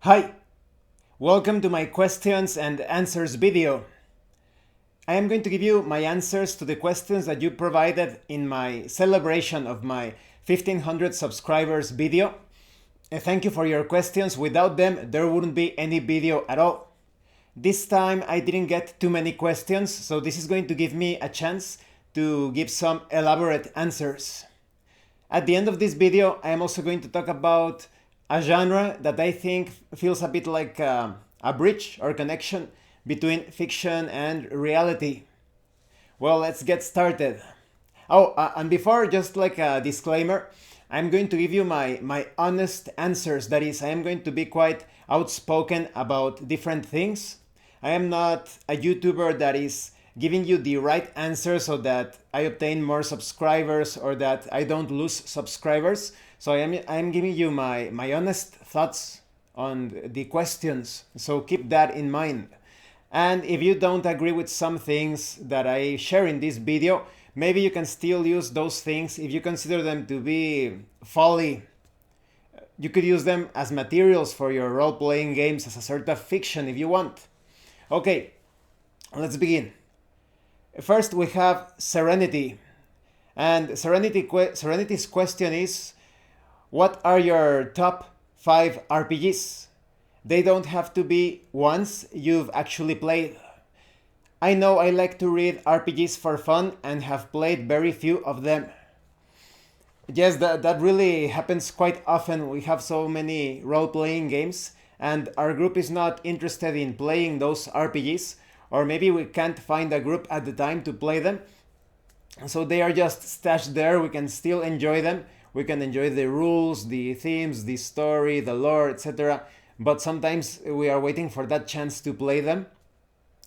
Hi, welcome to my questions and answers video. I am going to give you my answers to the questions that you provided in my celebration of my 1500 subscribers video. Thank you for your questions. Without them, there wouldn't be any video at all. This time I didn't get too many questions, so this is going to give me a chance to give some elaborate answers. At the end of this video, I am also going to talk about a genre that I think feels a bit like a bridge or connection between fiction and reality. Well, let's get started. And before, just like a disclaimer, I'm going to give you my honest answers. That is, I am going to be quite outspoken about different things. I am not a YouTuber that is giving you the right answer so that I obtain more subscribers or that I don't lose subscribers. So I am giving you my honest thoughts on the questions. So keep that in mind. And if you don't agree with some things that I share in this video, maybe you can still use those things if you consider them to be folly. You could use them as materials for your role-playing games as a sort of fiction if you want. Okay, let's begin. First we have Serenity. And Serenity's question is, what are your top 5 RPGs? They don't have to be ones you've actually played. I know I like to read RPGs for fun and have played very few of them. Yes, that really happens quite often. We have so many role-playing games and our group is not interested in playing those RPGs, or maybe we can't find a group at the time to play them. So they are just stashed there. We can still enjoy them. We can enjoy the rules, the themes, the story, the lore, etc. But sometimes we are waiting for that chance to play them.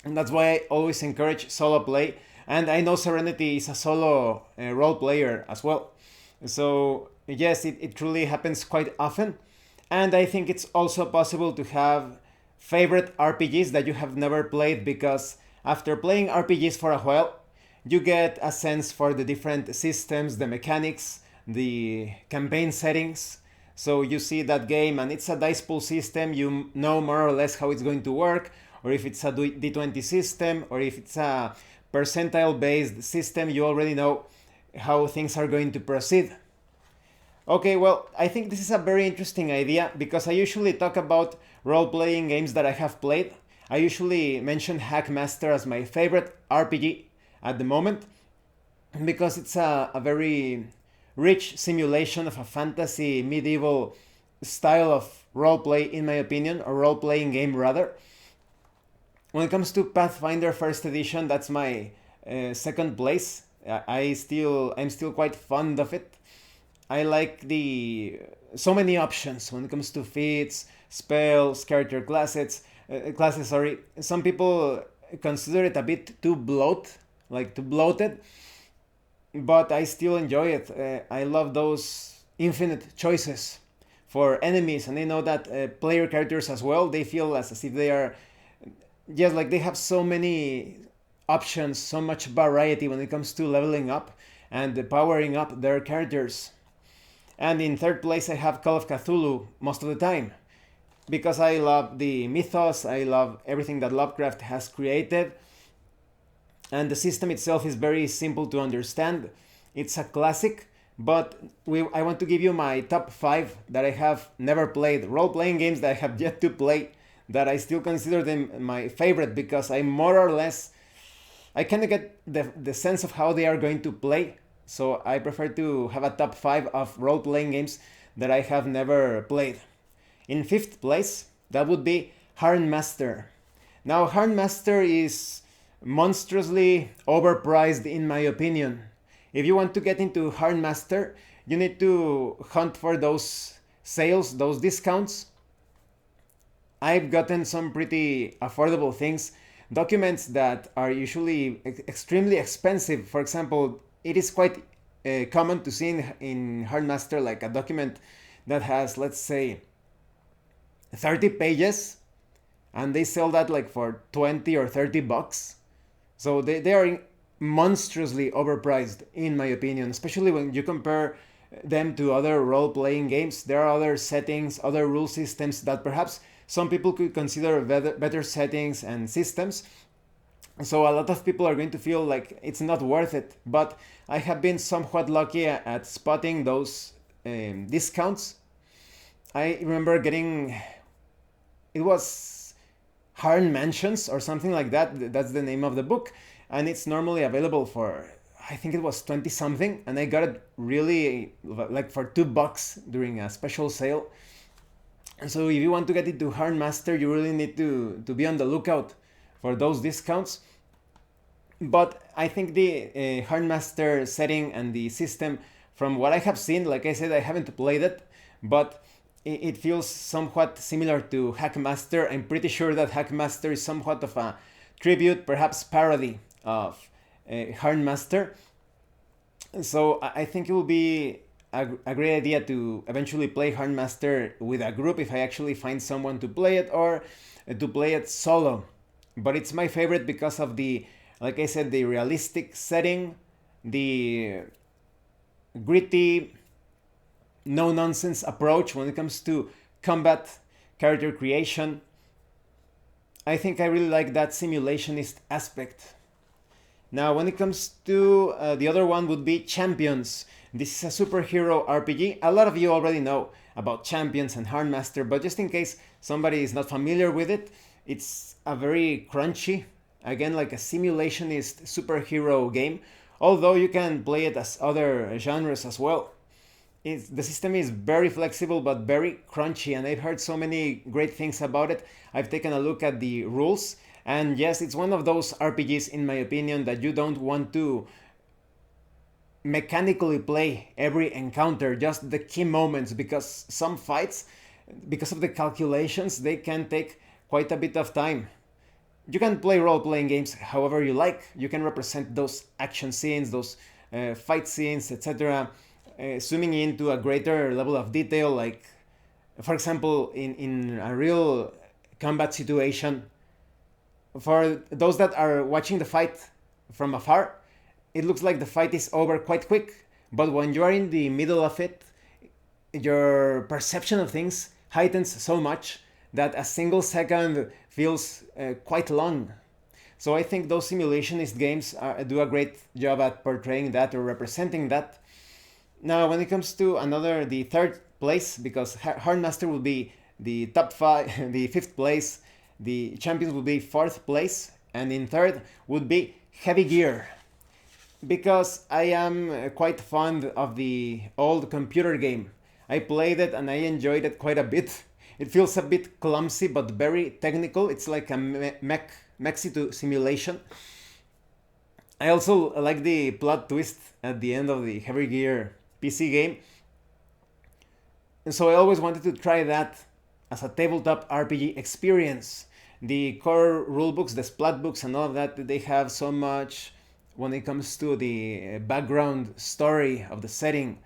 And that's why I always encourage solo play. And I know Serenity is a solo role player as well. So yes, it truly happens quite often. And I think it's also possible to have favorite RPGs that you have never played, because after playing RPGs for a while, you get a sense for the different systems, the mechanics, the campaign settings. So you see that game and it's a dice pool system, you know more or less how it's going to work, or if it's a D20 system, or if it's a percentile based system, you already know how things are going to proceed. Okay, well, I think this is a very interesting idea because I usually talk about role-playing games that I have played. I usually mention Hackmaster as my favorite RPG at the moment because it's a very rich simulation of a fantasy medieval style of roleplay, in my opinion, or role-playing game rather. When it comes to Pathfinder First Edition, that's my second place. I'm still quite fond of it. I like so many options when it comes to feats, spells, character classes. Sorry, some people consider it a bit too bloated, but I still enjoy it. I love those infinite choices for enemies, and I know that player characters as well. They feel as if they are just like they have so many options, so much variety when it comes to leveling up and powering up their characters. And in third place I have Call of Cthulhu most of the time, because I love the mythos, I love everything that Lovecraft has created, and the system itself is very simple to understand. It's a classic, but I want to give you my top 5 that I have never played, role-playing games that I have yet to play, that I still consider them my favorite because I more or less, I kind of get the sense of how they are going to play. So I prefer to have a top 5 of role-playing games that I have never played. In 5th place, that would be Harnmaster. Now, Harnmaster is monstrously overpriced in my opinion. If you want to get into Harnmaster, you need to hunt for those sales, those discounts. I've gotten some pretty affordable things, documents that are usually extremely expensive. For example, it is quite common to see in Hardmaster like a document that has, let's say, 30 pages, and they sell that like for 20 or 30 bucks. So they are monstrously overpriced in my opinion, especially when you compare them to other role-playing games. There are other settings, other rule systems that perhaps some people could consider better settings and systems. So a lot of people are going to feel like it's not worth it. But I have been somewhat lucky at spotting those discounts. I remember getting, it was Harn Mansions or something like that. That's the name of the book. And it's normally available for, I think it was 20 something. And I got it really like for $2 during a special sale. And so if you want to get into Harn Master, you really need to be on the lookout for those discounts. But I think the Harn Master setting and the system, from what I have seen, like I said, I haven't played it, but it feels somewhat similar to Hackmaster. I'm pretty sure that Hackmaster is somewhat of a tribute, perhaps parody of Harn Master. So I think it will be a great idea to eventually play Harn Master with a group if I actually find someone to play it, or to play it solo. But it's my favorite because of the, like I said, the realistic setting, the gritty, no nonsense approach when it comes to combat, character creation. I think I really like that simulationist aspect. Now, when it comes to the other one would be Champions. This is a superhero RPG. A lot of you already know about Champions and Harn Master, but just in case somebody is not familiar with it, it's a very crunchy, again, like a simulationist superhero game, although you can play it as other genres as well. The system is very flexible but very crunchy, and I've heard so many great things about it. I've taken a look at the rules, and yes, it's one of those RPGs, in my opinion, that you don't want to mechanically play every encounter, just the key moments, because some fights, because of the calculations, they can take quite a bit of time. You can play role-playing games however you like. You can represent those action scenes, those fight scenes, etc., zooming into a greater level of detail, like, for example, in a real combat situation. For those that are watching the fight from afar, it looks like the fight is over quite quick, but when you are in the middle of it, your perception of things heightens so much that a single second feels quite long. So I think those simulationist games do a great job at portraying that or representing that. Now, when it comes to the third place, because Harn Master will be the top five, the fifth place, the Champions will be fourth place, and in third would be Heavy Gear. Because I am quite fond of the old computer game. I played it and I enjoyed it quite a bit. It feels a bit clumsy but very technical. It's like a mech simulation. I also like the plot twist at the end of the Heavy Gear PC game. And so I always wanted to try that as a tabletop RPG experience. The core rulebooks, the splat books and all of that, they have so much when it comes to the background story of the setting.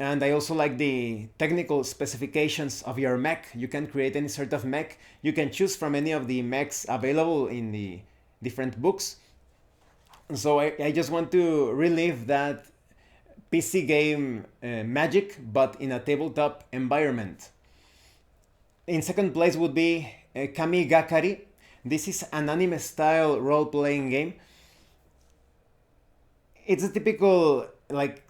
And I also like the technical specifications of your mech. You can create any sort of mech. You can choose from any of the mechs available in the different books. So I just want to relive that PC game magic, but in a tabletop environment. In second place would be Kamigakari. This is an anime-style role-playing game. It's a typical, like,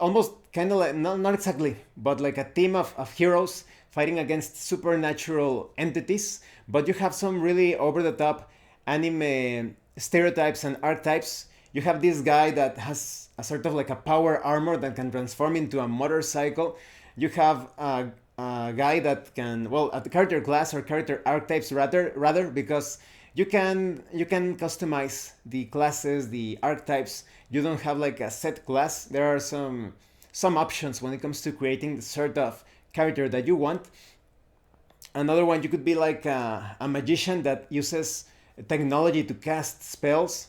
almost kind of like, not exactly, but like a team of heroes fighting against supernatural entities. But you have some really over-the-top anime stereotypes and archetypes. You have this guy that has a sort of like a power armor that can transform into a motorcycle. You have a guy that can, well, a character class or character archetypes rather, because you can customize the classes, the archetypes. You don't have like a set class. There are some options when it comes to creating the sort of character that you want. Another one, you could be like a magician that uses technology to cast spells.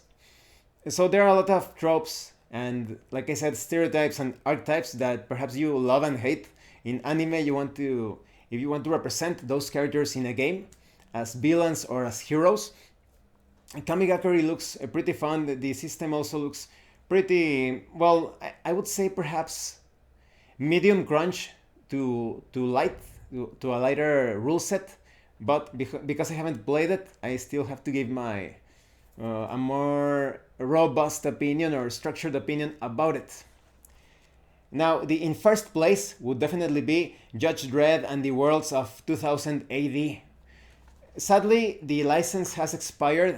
So there are a lot of tropes and, like I said, stereotypes and archetypes that perhaps you love and hate. In anime, if you want to represent those characters in a game as villains or as heroes, Kamigakari looks pretty fun. The system also looks pretty, well, I would say perhaps medium crunch to light to a lighter rule set, but because I haven't played it, I still have to give my a more robust opinion or structured opinion about it. Now, in first place would definitely be Judge Dredd and the Worlds of 2000 AD. Sadly, the license has expired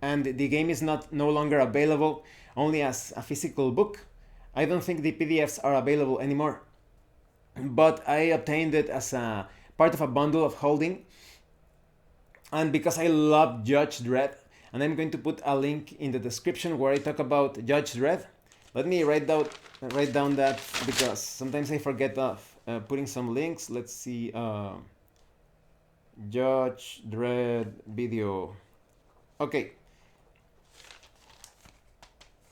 and the game is no longer available only as a physical book. I don't think the PDFs are available anymore. But I obtained it as a part of a bundle of holding. And because I love Judge Dredd, and I'm going to put a link in the description where I talk about Judge Dredd. Let me write down that because sometimes I forget of putting some links. Let's see. Judge Dredd video. Okay.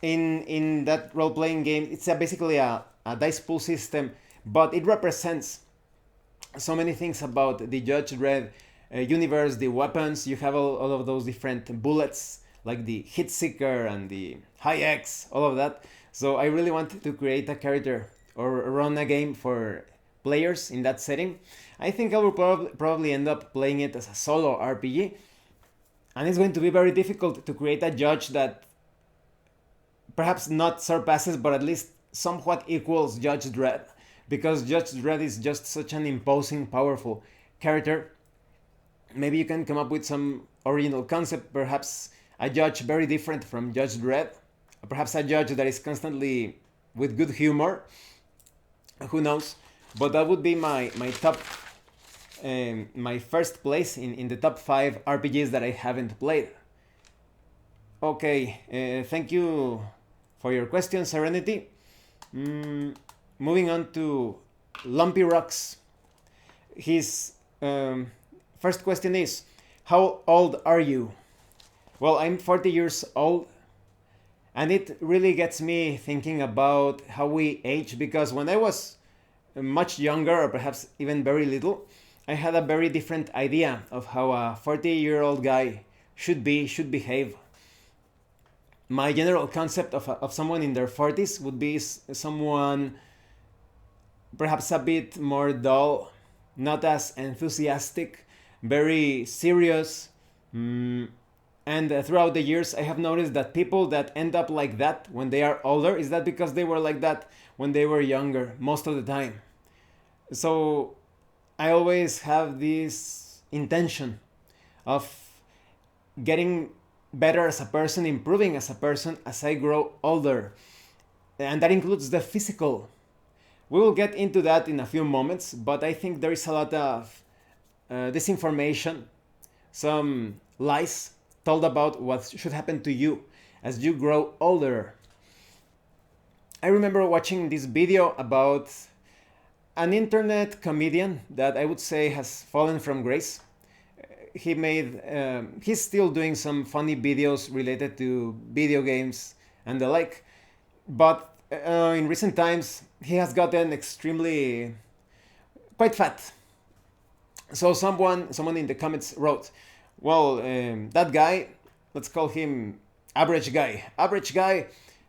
In that role-playing game, it's basically a dice pool system, but it represents so many things about the Judge Dredd universe, the weapons. You have all of those different bullets, like the Hit Seeker and the High X, all of that. So I really wanted to create a character or run a game for players in that setting. I think I will probably end up playing it as a solo RPG, and it's going to be very difficult to create a judge that perhaps not surpasses, but at least somewhat equals Judge Dredd, because Judge Dredd is just such an imposing, powerful character. Maybe you can come up with some original concept, perhaps a judge very different from Judge Dredd, perhaps a judge that is constantly with good humor, who knows. But that would be my top, my first place in the top 5 RPGs that I haven't played. Okay, thank you for your question, Serenity. Moving on to Lumpy Rocks. His first question is, how old are you? Well, I'm 40 years old, and it really gets me thinking about how we age, because when I was much younger, or perhaps even very little, I had a very different idea of how a 40-year-old guy should behave. My general concept of someone in their 40s would be someone perhaps a bit more dull, not as enthusiastic, very serious. And throughout the years, I have noticed that people that end up like that when they are older, is that because they were like that when they were younger, most of the time. So I always have this intention of getting better as a person, improving as a person as I grow older. And that includes the physical. We will get into that in a few moments, but I think there is a lot of disinformation, some lies told about what should happen to you as you grow older. I remember watching this video about an internet comedian that I would say has fallen from grace. He's still doing some funny videos related to video games and the like, but in recent times he has gotten extremely quite fat. So someone in the comments wrote, well, that guy, let's call him average guy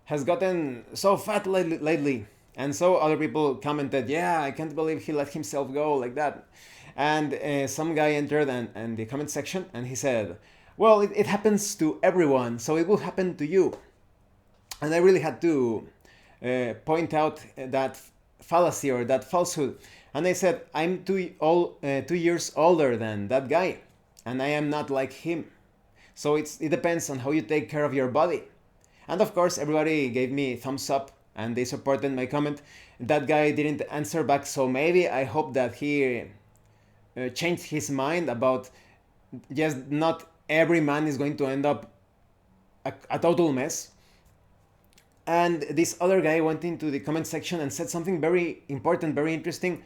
has gotten so fat lately. And so other people commented, yeah, I can't believe he let himself go like that. And some guy entered and the comment section and he said, well, it happens to everyone, so it will happen to you. And I really had to point out that fallacy or that falsehood. And I said, I'm 2 years older than that guy, and I am not like him. So it depends on how you take care of your body. And of course, everybody gave me thumbs up and they supported my comment. That guy didn't answer back, so maybe I hope that he changed his mind about just not every man is going to end up a total mess. And this other guy went into the comment section and said something very important, very interesting.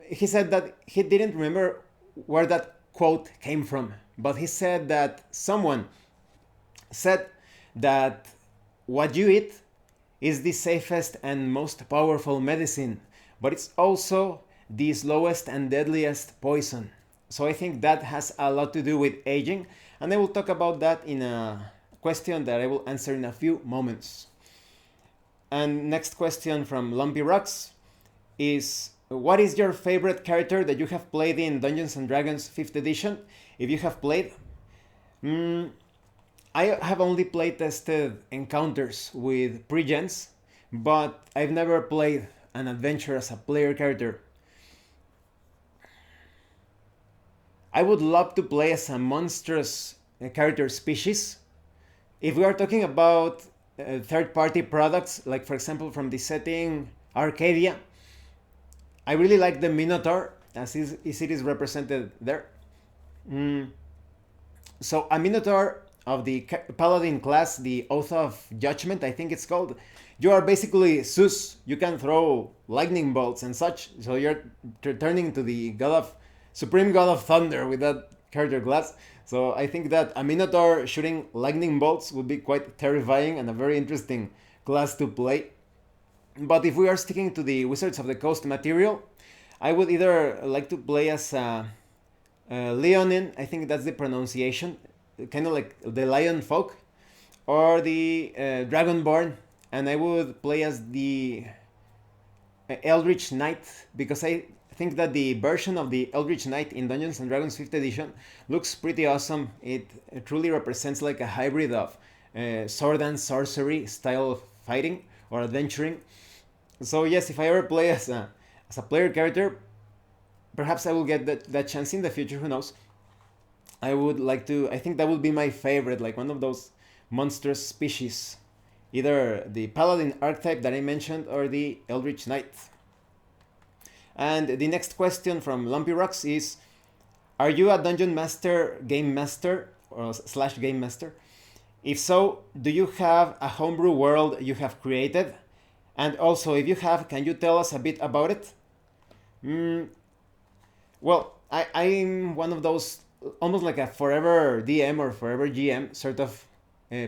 He said that he didn't remember where that quote came from, but he said that someone said that what you eat is the safest and most powerful medicine, but it's also the slowest and deadliest poison. So I think that has a lot to do with aging, and I will talk about that in a question that I will answer in a few moments. And next question from Lumpy Rocks. is what is your favorite character that you have played in Dungeons and Dragons 5th edition? If you have played, I have only play tested encounters with pre-gens, but I've never played an adventure as a player character. I would love to play as a monstrous character species. If we are talking about third-party products, like for example from the setting Arcadia, I really like the Minotaur as it is represented there. So a Minotaur of the Paladin class, the Oath of Judgment, I think it's called. You are basically Zeus. You can throw lightning bolts and such. So you're turning to the Supreme God of Thunder with that character class. So I think that a Minotaur shooting lightning bolts would be quite terrifying and a very interesting class to play. But if we are sticking to the Wizards of the Coast material, I would either like to play as Leonin, I think that's the pronunciation, kind of like the Lion Folk, or the Dragonborn, and I would play as the Eldritch Knight, because I think that the version of the Eldritch Knight in Dungeons and Dragons 5th edition looks pretty awesome. It truly represents like a hybrid of sword and sorcery style of fighting or adventuring. So yes, if I ever play as a player character, perhaps I will get that chance in the future, who knows. I would like to, I think that would be my favorite, like one of those monstrous species. Either the Paladin archetype that I mentioned or the Eldritch Knight. And the next question from Lumpy Rocks is, are you a Dungeon Master, Game Master, or / Game Master? If so, do you have a homebrew world you have created? And also, if you have, can you tell us a bit about it? Well, I'm one of those almost like a forever DM or forever GM sort of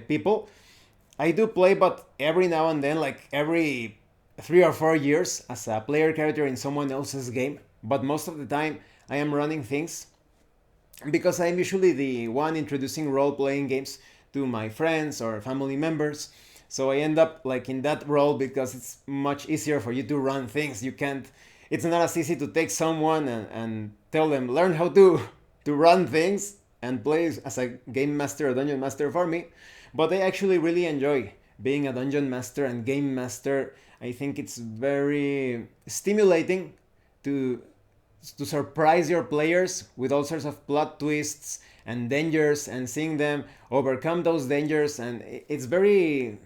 people. I do play, but every now and then, like every 3 or 4 years, as a player character in someone else's game. But most of the time, I am running things because I'm usually the one introducing role-playing games to my friends or family members. So I end up like in that role because it's much easier for you to run things. You can't. It's not as easy to take someone and tell them learn how to run things and play as a game master or dungeon master for me. But I actually really enjoy being a dungeon master and game master. I think it's very stimulating to surprise your players with all sorts of plot twists and dangers and seeing them overcome those dangers, and it's very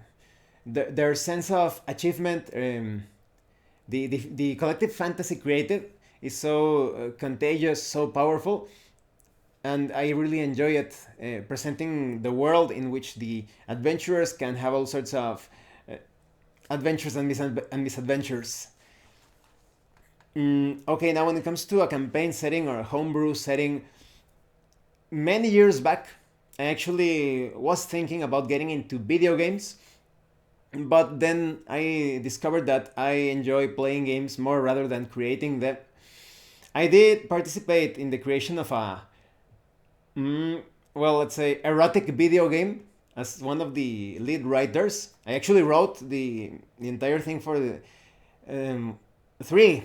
their sense of achievement, the collective fantasy created is so contagious, so powerful, and I really enjoy it, presenting the world in which the adventurers can have all sorts of adventures and misadventures. Okay, now when it comes to a campaign setting or a homebrew setting, many years back, I actually was thinking about getting into video games, but then I discovered that I enjoy playing games more rather than creating them. I did participate in the creation of a, well, let's say, erotic video game as one of the lead writers. I actually wrote the entire thing for the three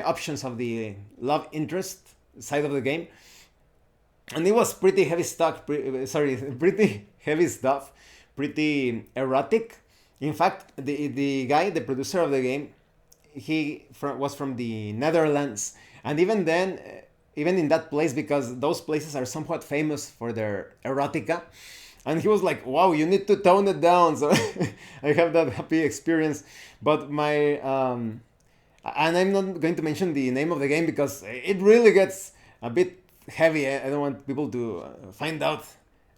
options of the love interest side of the game, and it was pretty heavy stuff. Pretty heavy stuff, pretty erotic. In fact, the guy, the producer of the game, was from the Netherlands, and even then, even in that place, because those places are somewhat famous for their erotica, and he was like, "Wow, you need to tone it down." So I have that happy experience, but my and I'm not going to mention the name of the game because it really gets a bit heavy. I don't want people to find out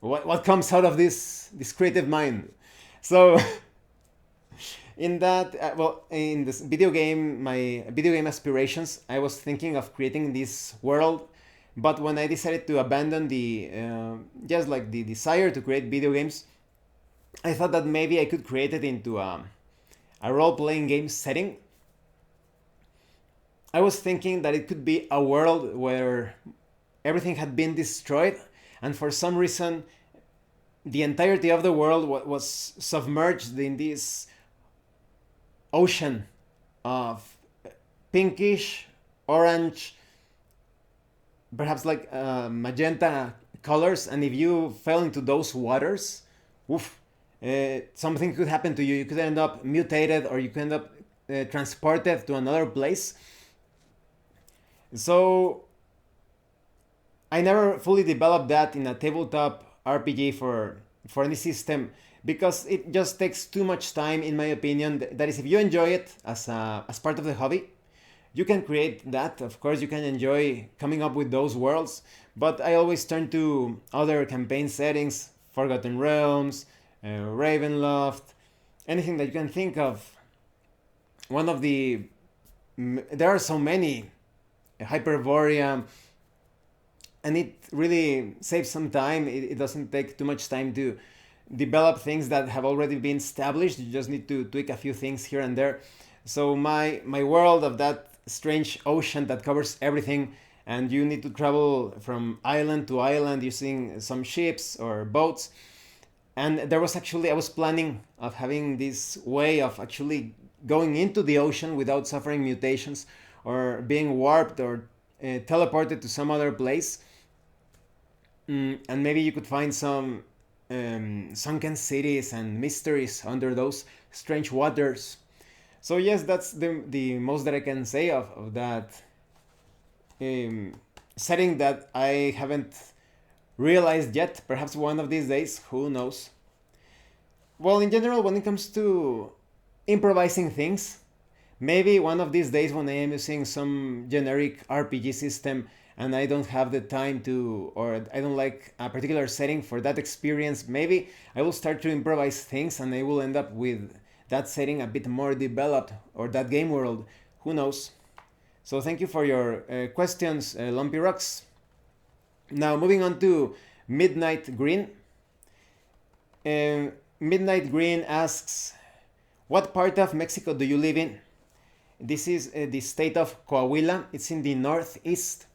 what comes out of this creative mind. So in that, in this video game, my video game aspirations, I was thinking of creating this world, but when I decided to abandon the just like the desire to create video games, I thought that maybe I could create it into a role-playing game setting. I was thinking that it could be a world where everything had been destroyed, and for some reason, the entirety of the world was submerged in this ocean of pinkish, orange, perhaps like magenta colors, and if you fell into those waters, oof, something could happen to you. You could end up mutated, or you could end up transported to another place. So I never fully developed that in a tabletop RPG for any system, because it just takes too much time, in my opinion. That is, if you enjoy it as part of the hobby, you can create that. Of course, you can enjoy coming up with those worlds, but I always turn to other campaign settings, Forgotten Realms, Ravenloft, anything that you can think of. One of the there are so many, Hyperborea, and it really saves some time. It doesn't take too much time to develop things that have already been established. You just need to tweak a few things here and there. So my world of that strange ocean that covers everything, and you need to travel from island to island using some ships or boats. And there was actually, I was planning of having this way of actually going into the ocean without suffering mutations or being warped or teleported to some other place. And maybe you could find some sunken cities and mysteries under those strange waters. So yes, that's the most that I can say of that setting that I haven't realized yet. Perhaps one of these days, who knows. Well, in general, when it comes to improvising things, maybe one of these days when I am using some generic RPG system and I don't have the time to, or I don't like a particular setting for that experience, maybe I will start to improvise things and I will end up with that setting a bit more developed, or that game world. Who knows? So thank you for your questions, Lumpy Rocks. Now moving on to Midnight Green. Midnight Green asks, what part of Mexico do you live in? This is the state of Coahuila. It's in the northeast.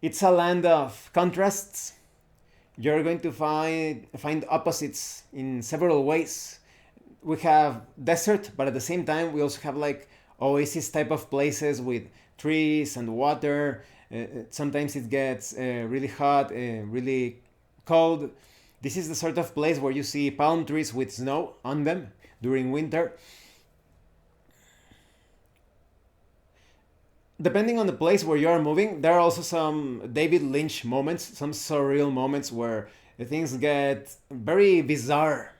It's a land of contrasts. You're going to find opposites in several ways. We have desert, but at the same time we also have like oasis type of places with trees and water. Sometimes it gets really hot, really cold. This is the sort of place where you see palm trees with snow on them during winter. Depending on the place where you are moving, there are also some David Lynch moments, some surreal moments where things get very bizarre,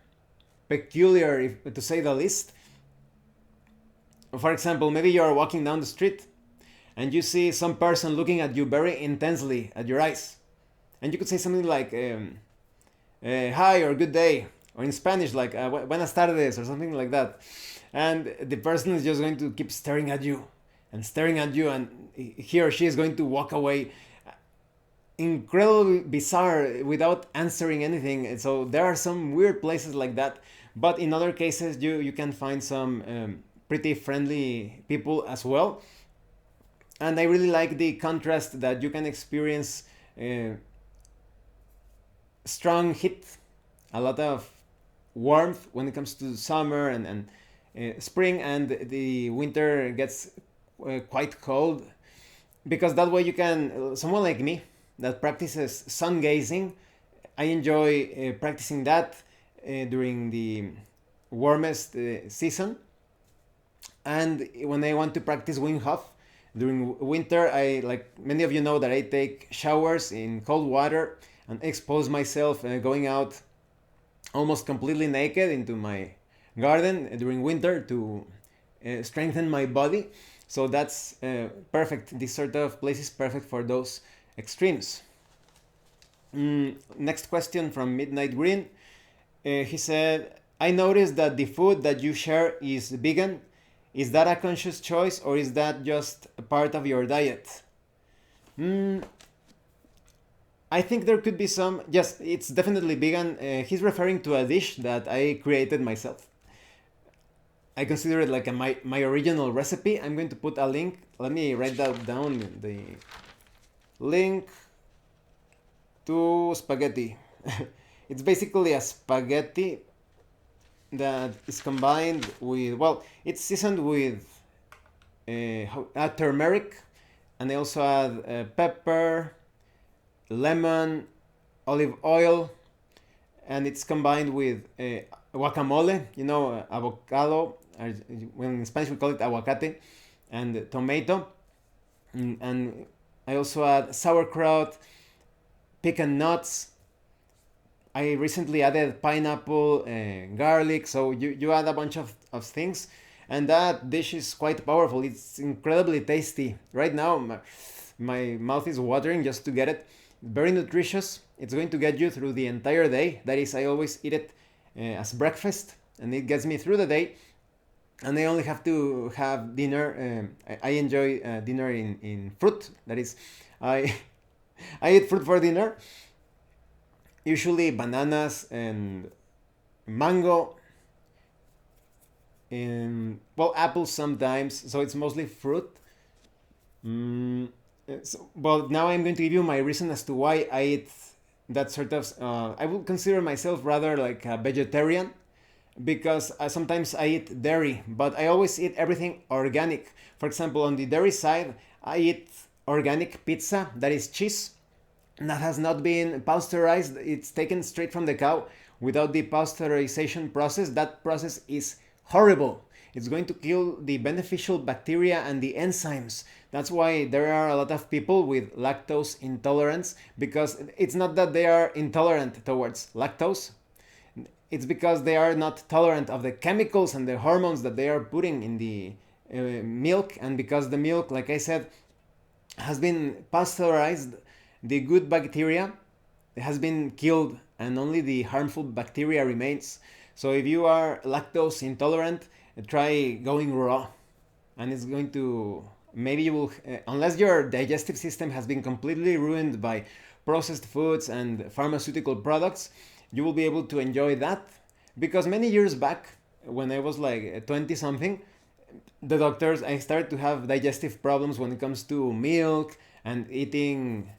peculiar, to say the least. For example, maybe you are walking down the street and you see some person looking at you very intensely at your eyes. And you could say something like, hi or good day, or in Spanish like buenas tardes or something like that. And the person is just going to keep staring at you and staring at you, and he or she is going to walk away incredibly bizarre without answering anything. So there are some weird places like that, but in other cases you can find some pretty friendly people as well. And I really like the contrast that you can experience strong heat, a lot of warmth when it comes to summer and spring, and the winter gets quite cold, because that way you can, someone like me that practices sun gazing, I enjoy practicing that during the warmest season. And when I want to practice Wim Hof during winter, I, like many of you know, that I take showers in cold water and expose myself going out almost completely naked into my garden during winter to strengthen my body. So that's perfect. This sort of place is perfect for those extremes. Next question from Midnight Green. He said, I noticed that the food that you share is vegan. Is that a conscious choice, or is that just a part of your diet? I think there could be some. Yes, it's definitely vegan. He's referring to a dish that I created myself. I consider it like my original recipe. I'm going to put a link. Let me write that down. The link to spaghetti. It's basically a spaghetti that is combined with, well, it's seasoned with turmeric, and I also add pepper, lemon, olive oil, and it's combined with guacamole, avocado, when in Spanish we call it aguacate, and tomato. And I also add sauerkraut, pecan nuts. I recently added pineapple, garlic, so you add a bunch of things, and that dish is quite powerful. It's incredibly tasty. Right now, my mouth is watering just to get it. Very nutritious. It's going to get you through the entire day. That is, I always eat it as breakfast, and it gets me through the day. And I only have to have dinner. I enjoy dinner in fruit. That is, I I eat fruit for dinner. Usually bananas and mango, and well, apples sometimes. So it's mostly fruit. Mm, well, now I'm going to give you my reason as to why I eat that sort of. I would consider myself rather like a vegetarian because sometimes I eat dairy, but I always eat everything organic. For example, on the dairy side, I eat organic pizza, that is cheese, that has not been pasteurized. It's taken straight from the cow without the pasteurization process. That process is horrible. It's going to kill the beneficial bacteria and the enzymes. That's why there are a lot of people with lactose intolerance, because it's not that they are intolerant towards lactose. It's because they are not tolerant of the chemicals and the hormones that they are putting in the milk, and because the milk, like I said, has been pasteurized, the good bacteria has been killed and only the harmful bacteria remains. So if you are lactose intolerant, try going raw, and it's going to, maybe you will, unless your digestive system has been completely ruined by processed foods and pharmaceutical products, you will be able to enjoy that. Because many years back, when I was like 20 something, the doctors, I started to have digestive problems when it comes to milk and eating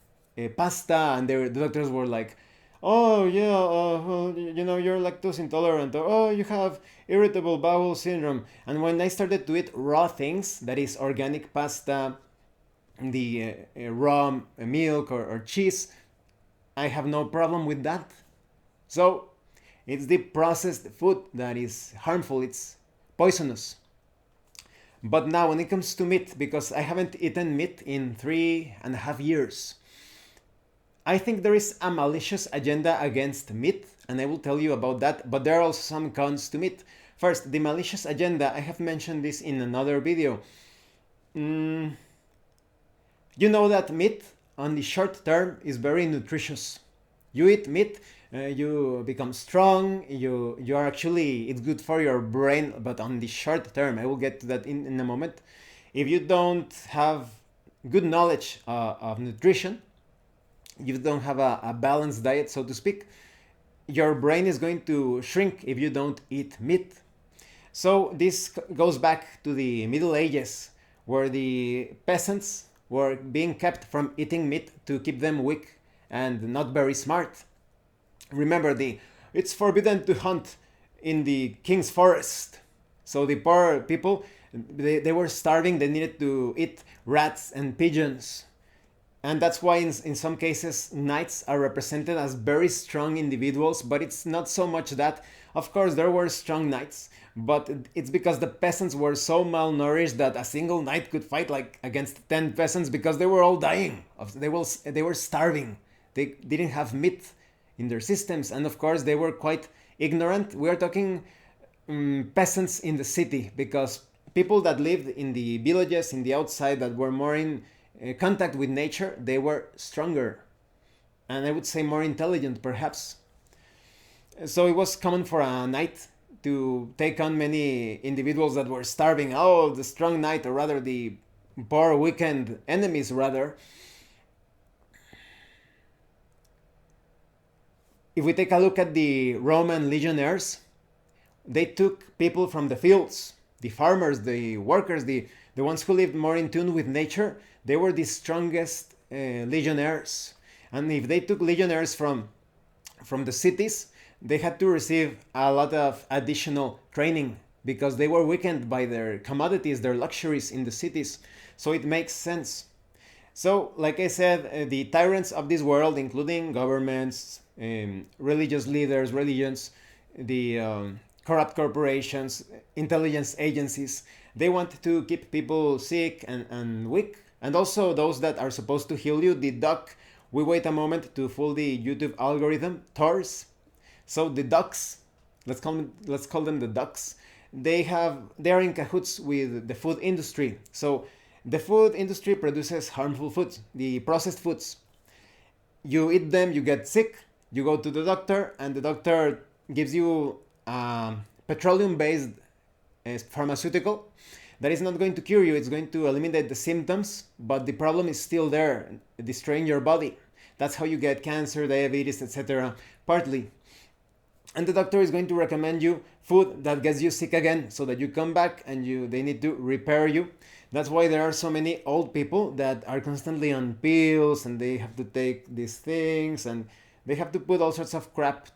pasta, and the doctors were like, oh yeah, well, you're lactose intolerant, or oh, you have irritable bowel syndrome. And when I started to eat raw things, that is organic pasta, the raw milk or cheese, I have no problem with that. So it's the processed food that is harmful, it's poisonous. But now when it comes to meat, because I haven't eaten meat in 3.5 years, I think there is a malicious agenda against meat, and I will tell you about that, but there are also some cons to meat. First, the malicious agenda, I have mentioned this in another video. You know that meat on the short term is very nutritious. You eat meat, you become strong, you are actually, it's good for your brain, but on the short term, I will get to that in a moment. If you don't have good knowledge of nutrition, you don't have a balanced diet, so to speak, your brain is going to shrink if you don't eat meat. So this goes back to the Middle Ages, where the peasants were being kept from eating meat to keep them weak and not very smart. Remember, it's forbidden to hunt in the king's forest. So the poor people, they were starving, they needed to eat rats and pigeons. And that's why in some cases knights are represented as very strong individuals, but it's not so much that. Of course, there were strong knights, but it's because the peasants were so malnourished that a single knight could fight like against 10 peasants, because they were all dying. They were starving. They didn't have meat in their systems, and of course they were quite ignorant. We are talking peasants in the city, because people that lived in the villages, in the outside, that were more in contact with nature, they were stronger, and I would say more intelligent perhaps. So it was common for a knight to take on many individuals that were starving. Oh, the strong knight, or rather the poor weakened enemies rather. If we take a look at the Roman legionnaires, they took people from the fields, the farmers, the workers, the ones who lived more in tune with nature. They were the strongest legionnaires. And if they took legionnaires from the cities, they had to receive a lot of additional training. because they were weakened by their commodities, their luxuries in the cities. So it makes sense. So, like I said, the tyrants of this world, including governments, religious leaders, religions, the corrupt corporations, intelligence agencies, they want to keep people sick and weak. And also those that are supposed to heal you, the duck, we wait a moment to fool the YouTube algorithm, Thors. So the ducks, let's call them the ducks. They are in cahoots with the food industry. So the food industry produces harmful foods, the processed foods. You eat them, you get sick, you go to the doctor, and the doctor gives you petroleum-based pharmaceutical that is not going to cure you. It's going to eliminate the symptoms, but the problem is still there, destroying your body. That's how you get cancer, diabetes, etc. partly. And the doctor is going to recommend you food that gets you sick again, so that you come back and they need to repair you. That's why there are so many old people that are constantly on pills, and they have to take these things, and they have to put all sorts of crap,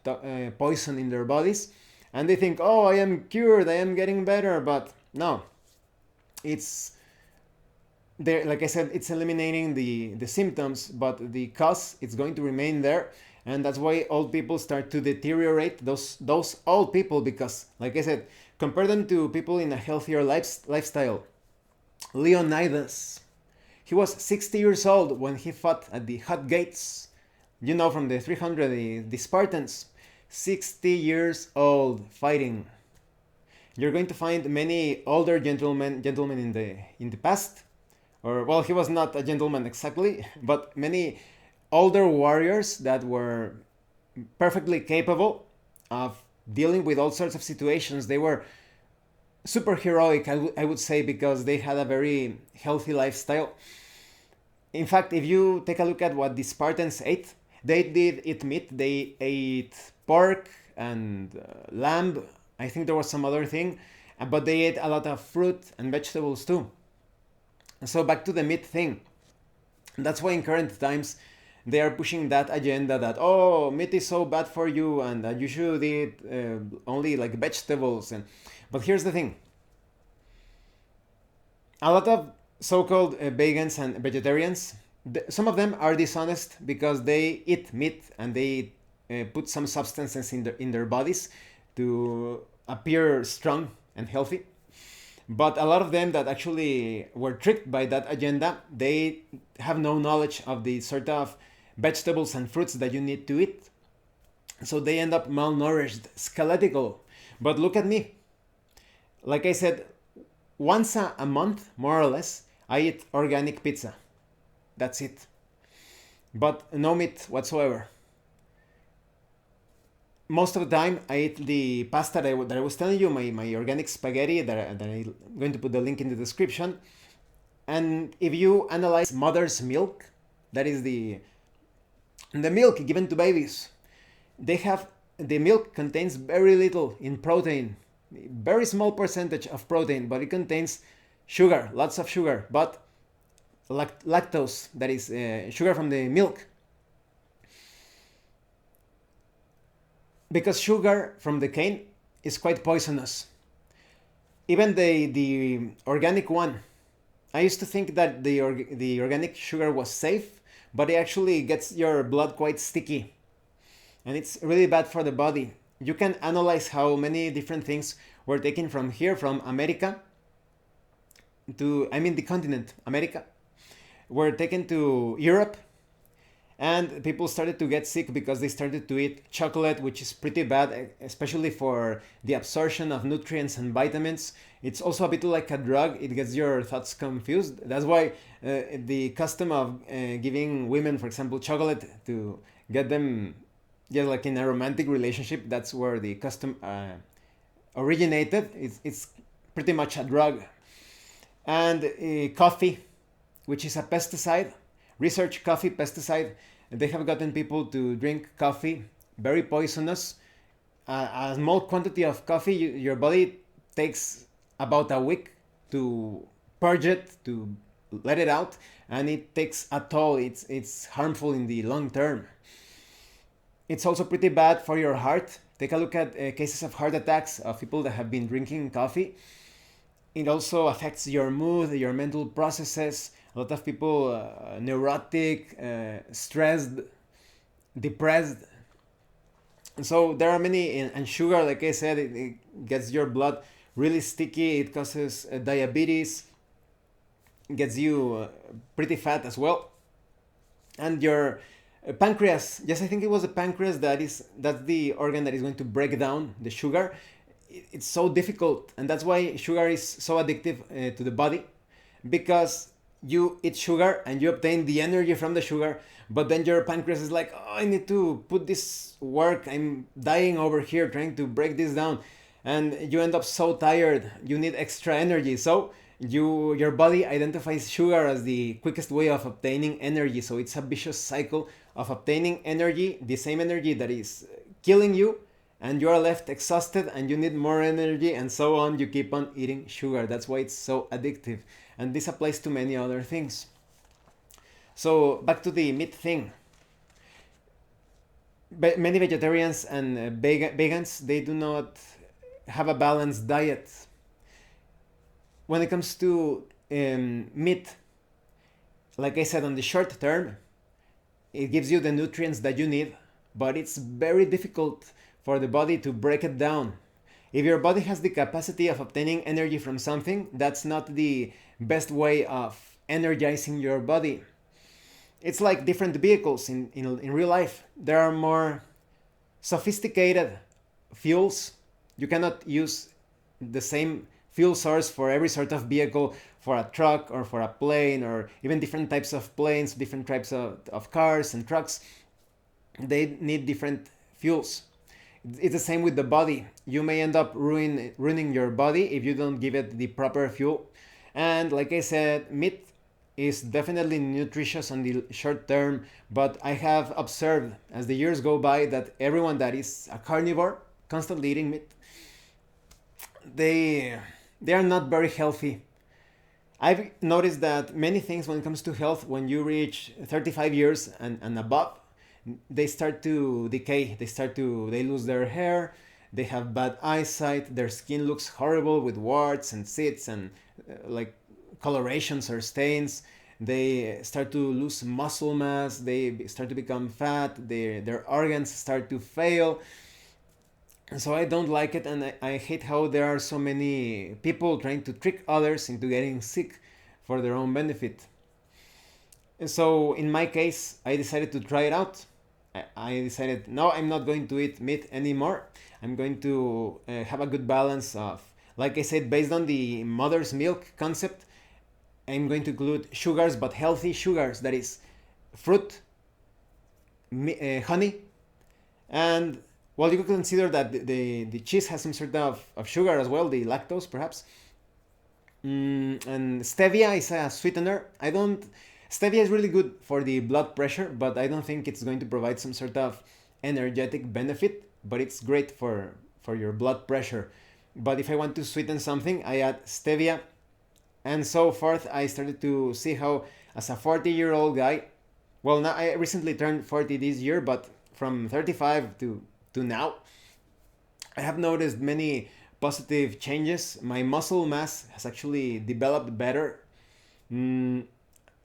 poison in their bodies, and they think, oh, I am cured, I am getting better. But no, it's there. Like I said, it's eliminating the symptoms, but the cause, it's going to remain there. And that's why old people start to deteriorate, those old people, because, like I said, compare them to people in a healthier lifestyle. Leonidas, he was 60 years old when he fought at the Hot Gates, from the 300, the Spartans. 60 years old fighting. You're going to find many older gentlemen in the past, or, well, he was not a gentleman exactly, but many older warriors that were perfectly capable of dealing with all sorts of situations. They were super heroic, I would say, because they had a very healthy lifestyle. In fact, if you take a look at what the Spartans ate, they did eat meat. They ate pork and lamb. I think there was some other thing, but they ate a lot of fruit and vegetables too. So back to the meat thing. That's why in current times they are pushing that agenda that, oh, meat is so bad for you, and that you should eat only like vegetables. But here's the thing. A lot of so-called vegans and vegetarians, some of them are dishonest because they eat meat and they put some substances in their bodies to appear strong and healthy. But a lot of them that actually were tricked by that agenda, they have no knowledge of the sort of vegetables and fruits that you need to eat. So they end up malnourished, skeletal. But look at me. Like I said, once a month, more or less, I eat organic pizza. That's it. But no meat whatsoever. Most of the time, I eat the pasta that I was telling you, my organic spaghetti, that I'm going to put the link in the description. And if you analyze mother's milk, that is the milk given to babies, the milk contains very little in protein, very small percentage of protein, but it contains sugar, lots of sugar, but lactose, that is sugar from the milk. Because sugar from the cane is quite poisonous. Even the organic one. I used to think that the organic sugar was safe, but it actually gets your blood quite sticky. And it's really bad for the body. You can analyze how many different things were taken from here, from America, the continent, America, were taken to Europe. And people started to get sick because they started to eat chocolate, which is pretty bad, especially for the absorption of nutrients and vitamins. It's also a bit like a drug. It gets your thoughts confused. That's why the custom of giving women, for example, chocolate to get them, like in a romantic relationship, that's where the custom originated. It's pretty much a drug. And coffee, which is a pesticide. Research coffee pesticide. They have gotten people to drink coffee, very poisonous. A small quantity of coffee, your body takes about a week to purge it, to let it out, and it takes a toll. It's harmful in the long term. It's also pretty bad for your heart. Take a look at cases of heart attacks of people that have been drinking coffee. It also affects your mood, your mental processes. A lot of people neurotic, stressed, depressed. So there are many, and sugar, like I said, it gets your blood really sticky. It causes diabetes, gets you pretty fat as well. And your pancreas, yes, I think it was the pancreas that's the organ that is going to break down the sugar. It's so difficult, and that's why sugar is so addictive to the body, because you eat sugar and you obtain the energy from the sugar, but then your pancreas is like, oh, I need to put this work, I'm dying over here trying to break this down, and you end up so tired, you need extra energy. So your body identifies sugar as the quickest way of obtaining energy. So it's a vicious cycle of obtaining energy, the same energy that is killing you, and you are left exhausted and you need more energy, and so on. You keep on eating sugar. That's why it's so addictive, and this applies to many other things. So back to the meat thing. Many vegetarians and vegans, they do not have a balanced diet. When it comes to meat, like I said, on the short term, it gives you the nutrients that you need, but it's very difficult for the body to break it down. If your body has the capacity of obtaining energy from something, that's not the best way of energizing your body. It's like different vehicles in real life. There are more sophisticated fuels. You cannot use the same fuel source for every sort of vehicle, for a truck or for a plane, or even different types of planes, different types of cars and trucks. They need different fuels. It's the same with the body. You may end up ruining your body if you don't give it the proper fuel. And like I said, meat is definitely nutritious on the short term, but I have observed as the years go by that everyone that is a carnivore, constantly eating meat, they are not very healthy. I've noticed that many things when it comes to health, when you reach 35 years and above, they start to decay. They lose their hair, they have bad eyesight, their skin looks horrible with warts and zits and like colorations or stains. They start to lose muscle mass, they start to become fat, their organs start to fail. So I don't like it, and I hate how there are so many people trying to trick others into getting sick for their own benefit. And so in my case, I decided to try it out. I decided, no, I'm not going to eat meat anymore. I'm going to have a good balance of, like I said, based on the mother's milk concept, I'm going to include sugars, but healthy sugars. That is fruit, honey, and well, you could consider that the cheese has some sort of sugar as well, the lactose perhaps. And stevia is a sweetener. I don't. Stevia is really good for the blood pressure, but I don't think it's going to provide some sort of energetic benefit. But it's great for your blood pressure. But if I want to sweeten something, I add stevia, and so forth. I started to see how, as a 40-year-old guy, well, now I recently turned 40 this year, but from 35 to now, I have noticed many positive changes. My muscle mass has actually developed better.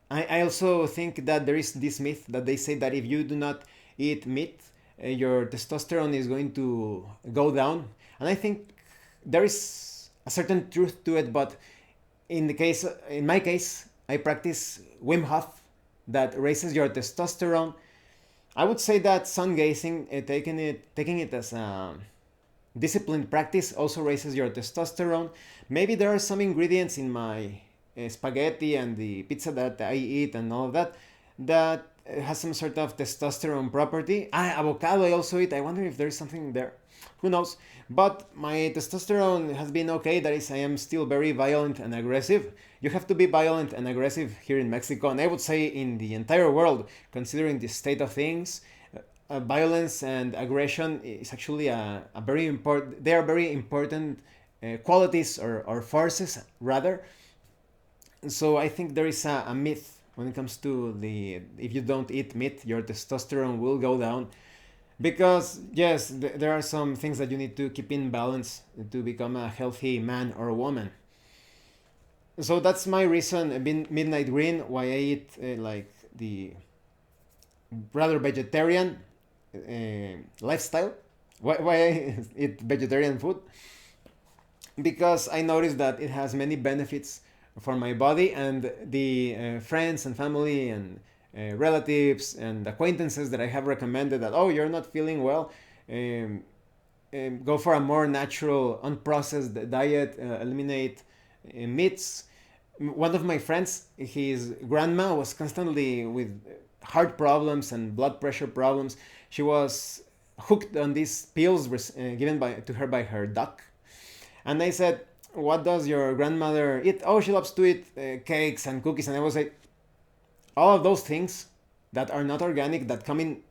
I also think that there is this myth that they say that if you do not eat meat, your testosterone is going to go down. And I think there is a certain truth to it, but in my case, I practice Wim Hof that raises your testosterone. I would say that sun gazing, taking it as a disciplined practice, also raises your testosterone. Maybe there are some ingredients in my spaghetti and the pizza that I eat and all of that has some sort of testosterone property. Avocado I also eat. I wonder if there's something there. Who knows? But my testosterone has been okay. That is, I am still very violent and aggressive. You have to be violent and aggressive here in Mexico, and I would say in the entire world, considering the state of things. Violence and aggression is actually a very important. They are very important qualities or forces rather. So I think there is a myth when it comes to if you don't eat meat, your testosterone will go down. Because yes, there are some things that you need to keep in balance to become a healthy man or woman. So that's my reason, midnight green, why I eat like the rather vegetarian lifestyle. Why I eat vegetarian food? Because I noticed that it has many benefits for my body, and the friends and family and relatives and acquaintances that I have recommended that, oh, you're not feeling well, um, go for a more natural, unprocessed diet, eliminate meats. One of my friends, his grandma was constantly with heart problems and blood pressure problems. She was hooked on these pills given to her by her doc. And I said, what does your grandmother eat? Oh, she loves to eat cakes and cookies. And I was like, all of those things that are not organic, that come in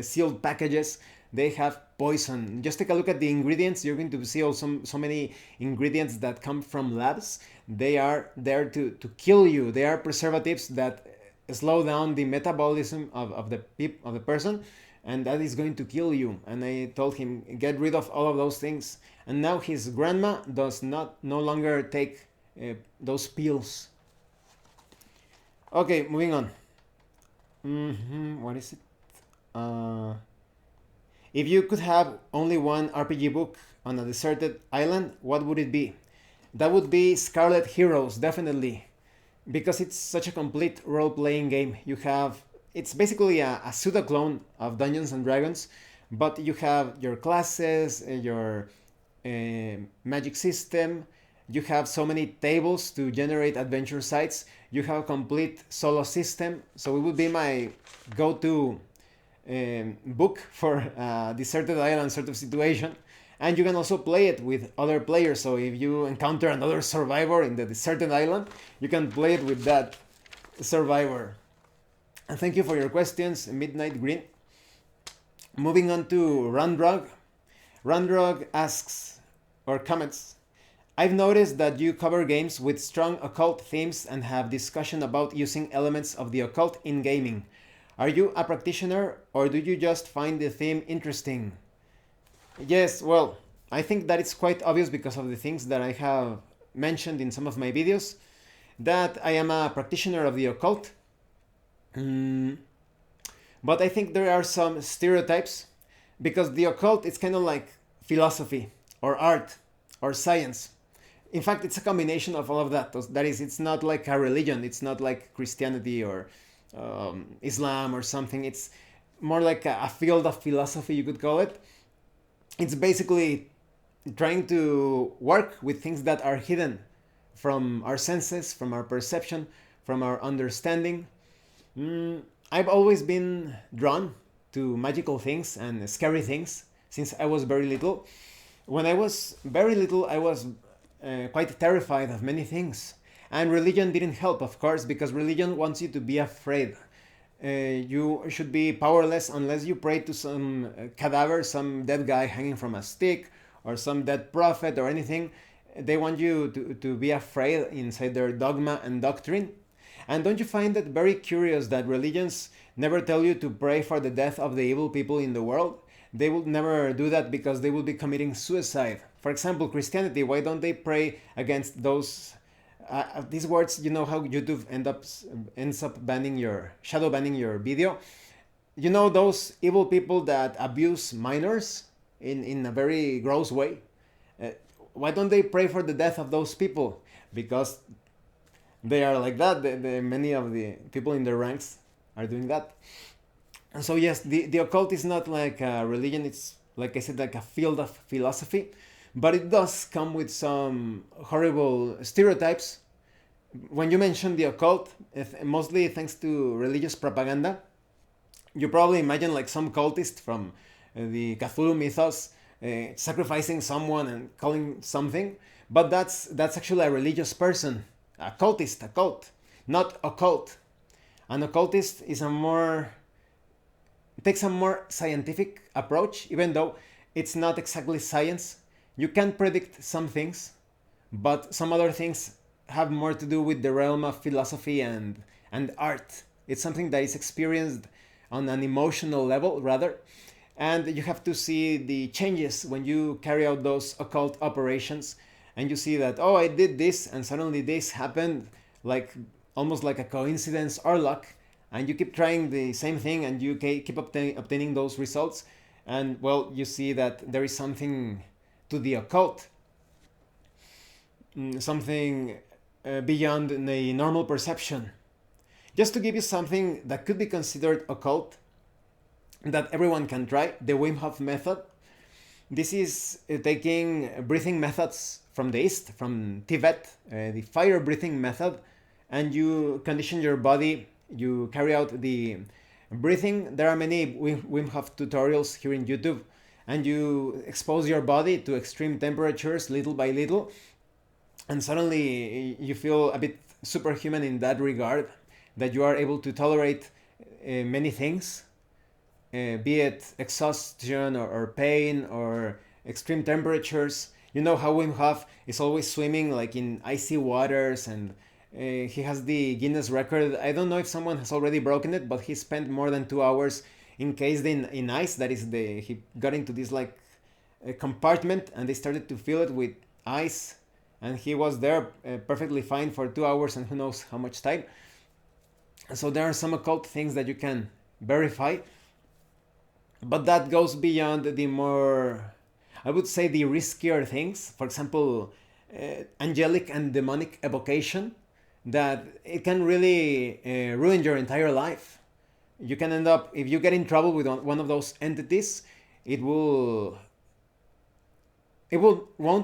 sealed packages, they have poison. Just take a look at the ingredients. You're going to see also so many ingredients that come from labs. They are there to kill you. They are preservatives that slow down the metabolism of the person, and that is going to kill you. And I told him, get rid of all of those things. And now his grandma does not no longer take those pills. Okay, moving on. What is it? Uh, if you could have only one RPG book on a deserted island, what would it be? That would be Scarlet Heroes, definitely, because it's such a complete role-playing game. You have it's basically a pseudo clone of Dungeons and Dragons, but you have your classes, your magic system. You have so many tables to generate adventure sites. You have a complete solo system. So it would be my go-to book for a deserted island sort of situation. And you can also play it with other players. So if you encounter another survivor in the deserted island, you can play it with that survivor. And thank you for your questions, Midnight Green. Moving on to Randrog. Randrog asks or comments, I've noticed that you cover games with strong occult themes and have discussion about using elements of the occult in gaming. Are you a practitioner or do you just find the theme interesting? Yes, well, I think that it's quite obvious because of the things that I have mentioned in some of my videos, that I am a practitioner of the occult. But I think there are some stereotypes because the occult is kind of like philosophy or art or science. In fact, it's a combination of all of that. That is, it's not like a religion. It's not like Christianity or Islam or something. It's more like a field of philosophy, you could call it. It's basically trying to work with things that are hidden from our senses, from our perception, from our understanding. I've always been drawn to magical things and scary things since I was very little. When I was very little, I was quite terrified of many things. And religion didn't help, of course, because religion wants you to be afraid. You should be powerless unless you pray to some cadaver, some dead guy hanging from a stick, or some dead prophet or anything. They want you to be afraid inside their dogma and doctrine. And don't you find it very curious that religions never tell you to pray for the death of the evil people in the world? They will never do that because they will be committing suicide. For example, Christianity, why don't they pray against those these words? You know how YouTube ends up banning your shadow banning your video. You know those evil people that abuse minors in a very gross way. Why don't they pray for the death of those people? Because they are like that. Many of the people in their ranks are doing that. And so yes, the occult is not like a religion. It's, like I said, like a field of philosophy, but it does come with some horrible stereotypes. When you mention the occult, mostly thanks to religious propaganda, you probably imagine like some cultist from the Cthulhu mythos sacrificing someone and calling something, but that's actually a religious person, a cultist, a cult, not a cult. An occultist is takes a more scientific approach, even though it's not exactly science. You can predict some things, but some other things have more to do with the realm of philosophy and art. It's something that is experienced on an emotional level, rather. And you have to see the changes when you carry out those occult operations, and you see that, oh, I did this and suddenly this happened, like almost like a coincidence or luck, and you keep trying the same thing and you keep obtaining those results, and well, you see that there is something to the occult, something beyond the normal perception. Just to give you something that could be considered occult, that everyone can try, the Wim Hof method. This is taking breathing methods from the East, from Tibet, the fire breathing method, and you condition your body, you carry out the breathing. There are many Wim Hof tutorials here in YouTube, and you expose your body to extreme temperatures little by little, and suddenly you feel a bit superhuman in that regard, that you are able to tolerate many things, be it exhaustion or pain or extreme temperatures. You know how Wim Hof is always swimming like in icy waters, and he has the Guinness record. I don't know if someone has already broken it, but he spent more than 2 hours encased in ice. That is, he got into this like a compartment, and they started to fill it with ice, and he was there perfectly fine for 2 hours and who knows how much time. So there are some occult things that you can verify, but that goes beyond the more, I would say, the riskier things. For example, angelic and demonic evocation, that it can really ruin your entire life. You can end up, if you get in trouble with one of those entities, it won't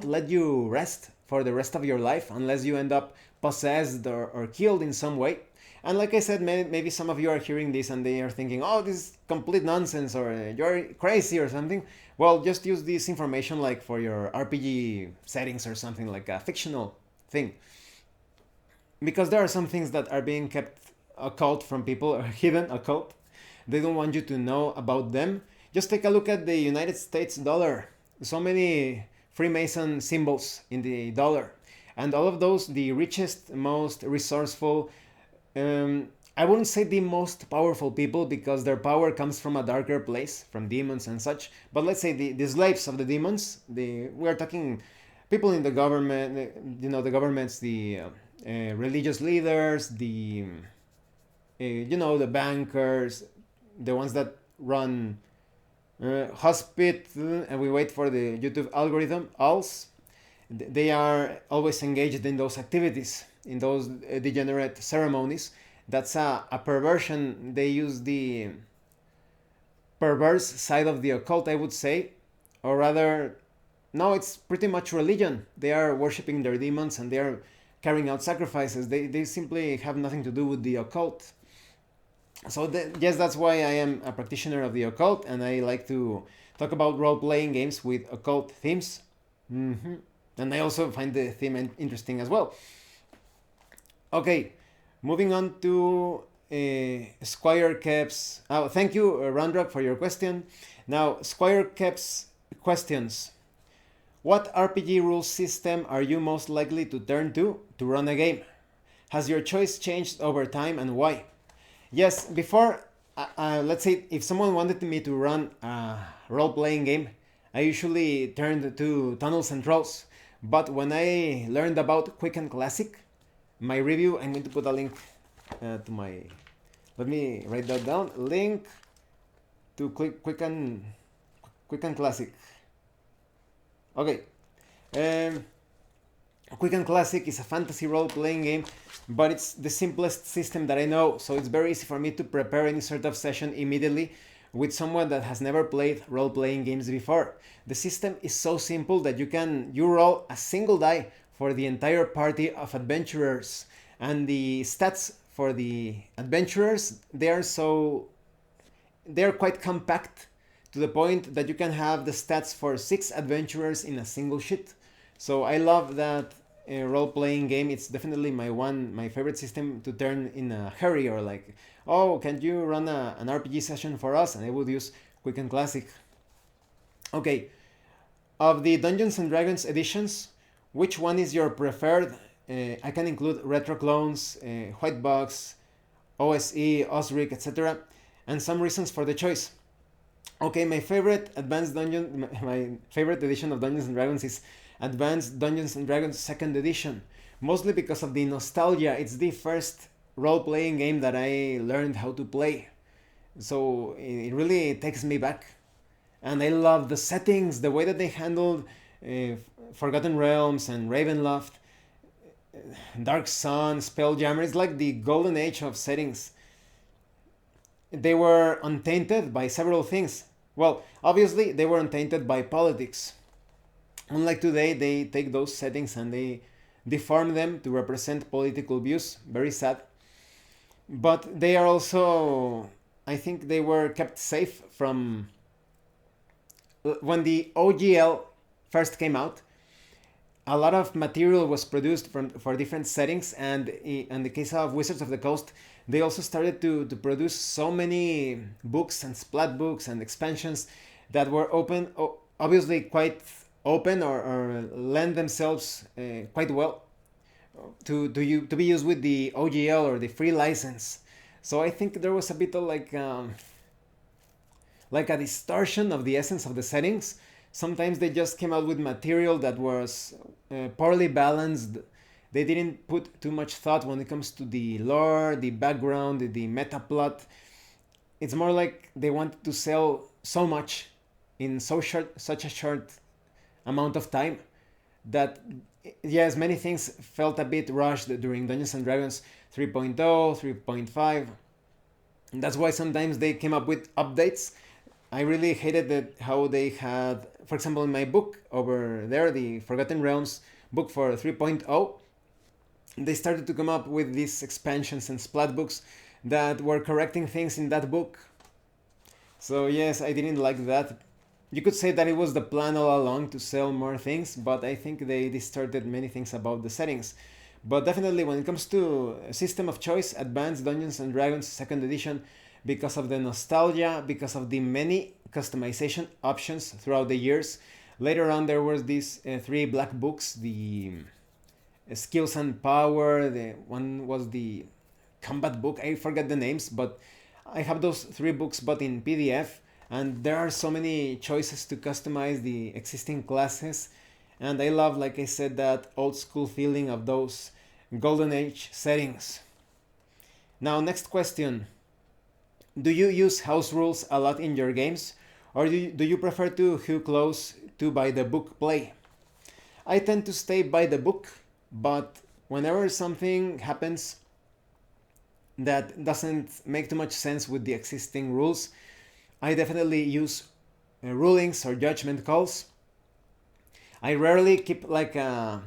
let you rest for the rest of your life unless you end up possessed or killed in some way. And like I said, maybe some of you are hearing this and they are thinking, oh, this is complete nonsense, or you're crazy or something. Well, just use this information like for your RPG settings or something, like a fictional thing. Because there are some things that are being kept occult from people, or hidden occult. They don't want you to know about them. Just take a look at the United States dollar. So many Freemason symbols in the dollar. And all of those, the richest, most resourceful, I wouldn't say the most powerful people, because their power comes from a darker place, from demons and such. But let's say the slaves of the demons. We are talking people in the government. The governments, the religious leaders, the the bankers, the ones that run hospital. And we wait for the YouTube algorithm. Alls, they are always engaged in those activities, in those degenerate ceremonies. That's a perversion. They use the perverse side of the occult, I would say. Or rather, no, it's pretty much religion. They are worshipping their demons and they are carrying out sacrifices. They simply have nothing to do with the occult. So yes, that's why I am a practitioner of the occult, and I like to talk about role-playing games with occult themes. And I also find the theme interesting as well. Okay, moving on to Squire Kep's. Oh, thank you, Randrock, for your question. Now, Squire Kep's questions. What RPG rule system are you most likely to turn to run a game? Has your choice changed over time, and why? Yes, before, let's say if someone wanted me to run a role-playing game, I usually turned to Tunnels and Trolls. But when I learned about Quicken Classic, my review, I'm going to put a link to my, let me write that down, link to Quicken Classic. Okay, Quicken Classic is a fantasy role-playing game, but it's the simplest system that I know, so it's very easy for me to prepare any sort of session immediately with someone that has never played role-playing games before. The system is so simple that you roll a single die for the entire party of adventurers, and the stats for the adventurers, they are quite compact, to the point that you can have the stats for 6 adventurers in a single sheet. So I love that role-playing game. It's definitely my favorite system to turn in a hurry, or like, oh, can you run an RPG session for us? And I would use Quicken Classic. Okay, of the Dungeons and Dragons editions, which one is your preferred? I can include Retro Clones, White Box, OSE, Osric, etc. and some reasons for the choice. Okay, my favorite advanced dungeon, my favorite edition of Dungeons and Dragons is Advanced Dungeons and Dragons Second Edition, mostly because of the nostalgia. It's the first role-playing game that I learned how to play, so it really takes me back. And I love the settings, the way that they handled uh, Forgotten Realms and Ravenloft, Dark Sun, Spelljammer. It's like the golden age of settings. They were untainted by several things. Well, obviously, they were untainted by politics. Unlike today, they take those settings and they deform them to represent political views. Very sad. But they are also, I think they were kept safe from when the OGL first came out. A lot of material was produced for different settings, and in the case of Wizards of the Coast, they also started to produce so many books and splat books and expansions that were open, obviously quite open, or lend themselves quite well to be used with the OGL or the free license. So I think there was a bit of like a distortion of the essence of the settings. Sometimes they just came out with material that was poorly balanced. They didn't put too much thought when it comes to the lore, the background, the meta plot. It's more like they wanted to sell so much in such a short amount of time that, yes, many things felt a bit rushed during Dungeons and Dragons 3.0, 3.5. That's why sometimes they came up with updates. I really hated that how they had, for example, in my book over there, the Forgotten Realms book for 3.0, they started to come up with these expansions and splat books that were correcting things in that book. So yes, I didn't like that. You could say that it was the plan all along to sell more things, but I think they distorted many things about the settings. But definitely, when it comes to system of choice, Advanced Dungeons and Dragons Second Edition, because of the nostalgia, because of the many customization options throughout the years. Later on, there was these three black books: the Skills and Power. The one was the Combat book. I forget the names, but I have those three books, but in PDF. And there are so many choices to customize the existing classes. And I love, like I said, that old school feeling of those golden age settings. Now, next question. Do you use house rules a lot in your games, or do you prefer to hew close to by the book play? I tend to stay by the book, but whenever something happens that doesn't make too much sense with the existing rules, I definitely use rulings or judgment calls. I rarely keep like a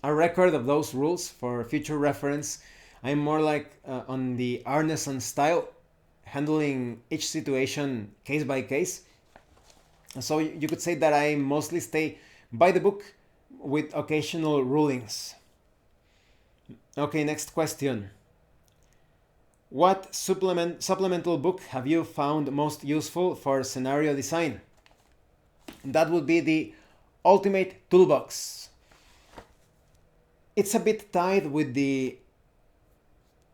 record of those rules for future reference. I'm more like on the Arneson style, handling each situation case by case. So you could say that I mostly stay by the book with occasional rulings. Okay, next question. What supplemental book have you found most useful for scenario design? That would be the Ultimate Toolbox. It's a bit tied with the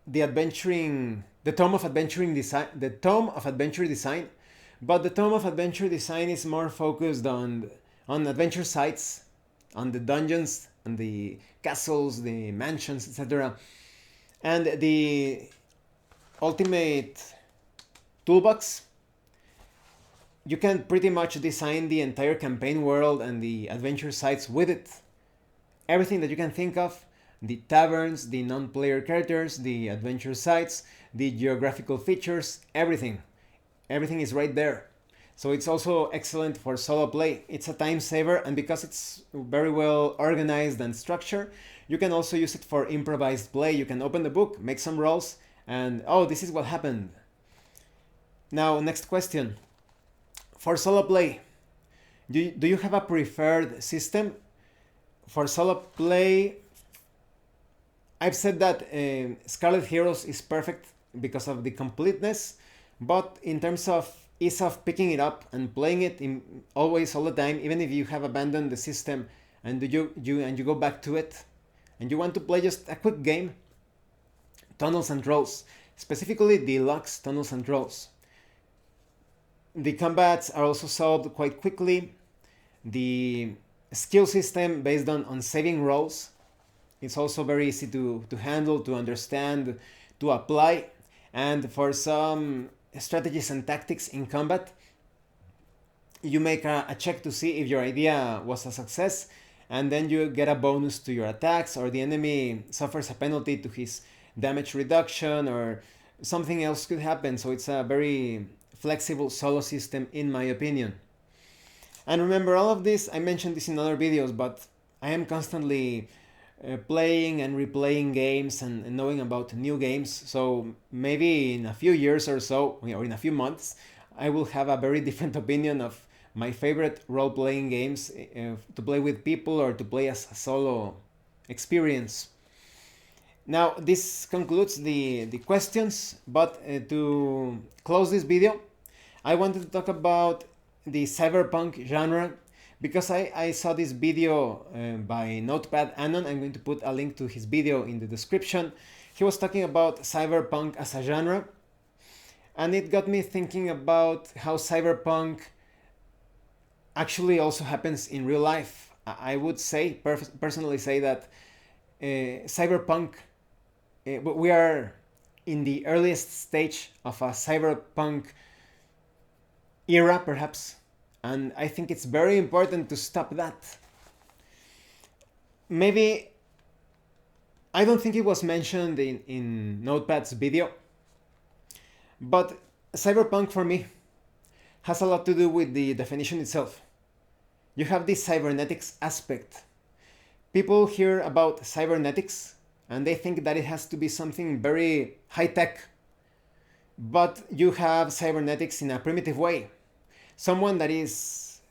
adventuring, the Tome of Adventuring Design, the Tome of Adventure Design, but the Tome of Adventure Design is more focused on adventure sites, on the dungeons, on the castles, the mansions, etc. And the Ultimate Toolbox, you can pretty much design the entire campaign world and the adventure sites with it. Everything that you can think of, the taverns, the non-player characters, the adventure sites, the geographical features, everything. Everything is right there. So it's also excellent for solo play. It's a time saver, and because it's very well organized and structured, you can also use it for improvised play. You can open the book, make some rolls, and oh, this is what happened. Now, next question. For solo play, do you have a preferred system? For solo play, I've said that Scarlet Heroes is perfect because of the completeness, but in terms of ease of picking it up and playing it always all the time, even if you have abandoned the system and you go back to it and you want to play just a quick game, Tunnels and Trolls, specifically Deluxe Tunnels and Trolls. The combats are also solved quite quickly. The skill system based on saving rolls, it's also very easy to handle, to understand, to apply. And for some strategies and tactics in combat, you make a check to see if your idea was a success, and then you get a bonus to your attacks, or the enemy suffers a penalty to his damage reduction, or something else could happen. So it's a very flexible solo system, in my opinion. And remember, all of this, I mentioned this in other videos, but I am constantly playing and replaying games and knowing about new games. So maybe in a few years or so, or in a few months, I will have a very different opinion of my favorite role-playing games to play with people or to play as a solo experience. Now, this concludes the questions, but to close this video, I wanted to talk about the cyberpunk genre, because I saw this video by Notepad Anon. I'm going to put a link to his video in the description. He was talking about cyberpunk as a genre, and it got me thinking about how cyberpunk actually also happens in real life. I would say, personally say that cyberpunk, we are in the earliest stage of a cyberpunk era, perhaps, and I think it's very important to stop that. Maybe, I don't think it was mentioned in Notepad's video, but cyberpunk for me has a lot to do with the definition itself. You have this cybernetics aspect. People hear about cybernetics and they think that it has to be something very high tech. But you have cybernetics in a primitive way. Someone that is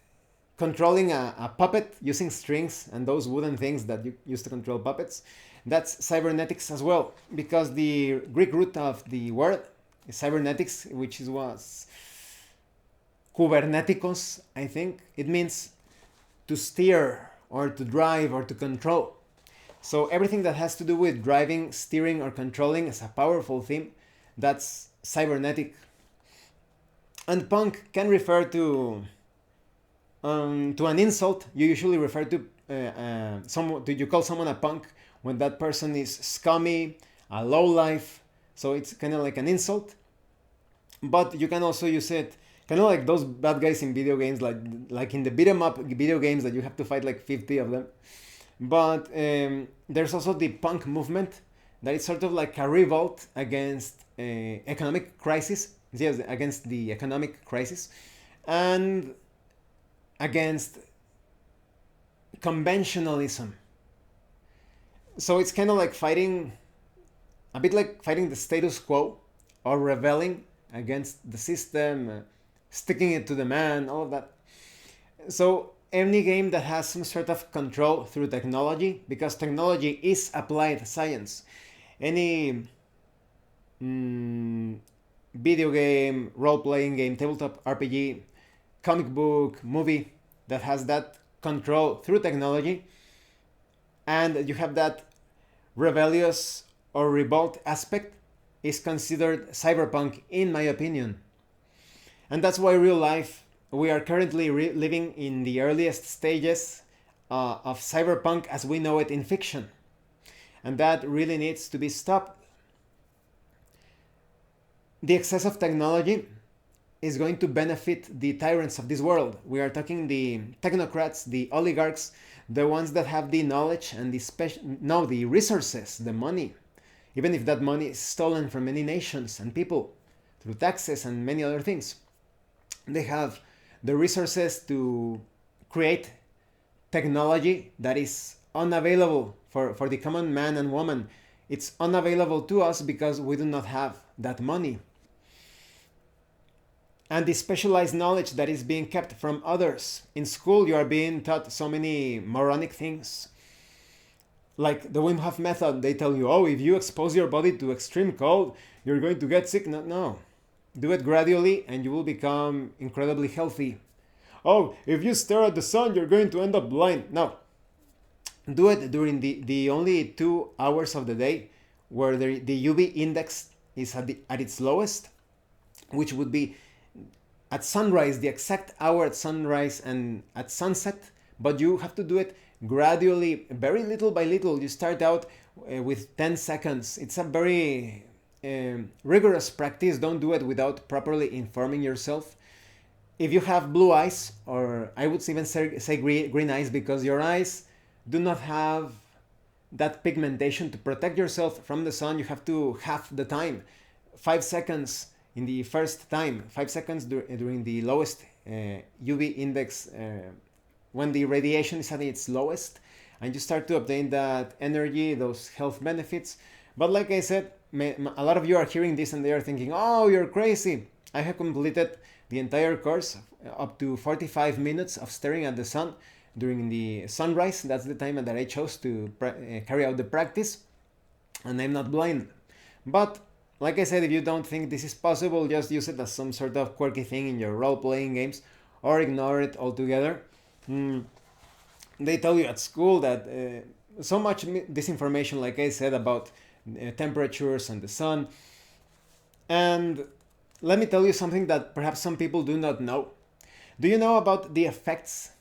controlling a puppet using strings and those wooden things that you use to control puppets, that's cybernetics as well. Because the Greek root of the word is cybernetics, which was kubernetikos, I think. It means to steer or to drive or to control. So everything that has to do with driving, steering, or controlling is a powerful theme. That's cybernetic. And punk can refer to an insult. You usually refer to someone. You call someone a punk when that person is scummy, a lowlife. So it's kind of like an insult. But you can also use it kind of like those bad guys in video games, like in the beat 'em up video games that you have to fight like 50 of them. But there's also the punk movement, that is sort of like a revolt against economic crisis. Yes, against the economic crisis and against conventionalism. So it's kind of like fighting, a bit like fighting the status quo, or rebelling against the system, sticking it to the man, all of that. So any game that has some sort of control through technology, because technology is applied science. Any video game, role-playing game, tabletop RPG, comic book, movie that has that control through technology, and you have that rebellious or revolt aspect, is considered cyberpunk, in my opinion. And that's why real life, we are currently living in the earliest stages of cyberpunk as we know it in fiction. And that really needs to be stopped. The excess of technology is going to benefit the tyrants of this world. We are talking the technocrats, the oligarchs, the ones that have the knowledge and the resources, the money. Even if that money is stolen from many nations and people through taxes and many other things. They have the resources to create technology that is unavailable for the common man and woman. It's unavailable to us because we do not have that money. And the specialized knowledge that is being kept from others. In school, you are being taught so many moronic things. Like the Wim Hof method, they tell you, oh, if you expose your body to extreme cold, you're going to get sick. No. Do it gradually and you will become incredibly healthy. Oh, if you stare at the sun, you're going to end up blind. No. Do it during the only 2 hours of the day where the UV index is at its lowest, which would be at sunrise, the exact hour at sunrise and at sunset, but you have to do it gradually, very little by little. You start out with 10 seconds. It's a very rigorous practice. Don't do it without properly informing yourself. If you have blue eyes, or I would even say green eyes, because your eyes do not have that pigmentation to protect yourself from the sun, you have to half the time. 5 seconds in the first time, 5 seconds during the lowest UV index, when the radiation is at its lowest, and you start to obtain that energy, those health benefits. But like I said, a lot of you are hearing this and they are thinking, oh, you're crazy. I have completed the entire course up to 45 minutes of staring at the sun during the sunrise. That's the time that I chose to carry out the practice, and I'm not blind. But like I said, if you don't think this is possible, just use it as some sort of quirky thing in your role-playing games, or ignore it altogether. They tell you at school that so much disinformation, like I said, about temperatures and the sun. And let me tell you something that perhaps some people do not know. Do you know about the effects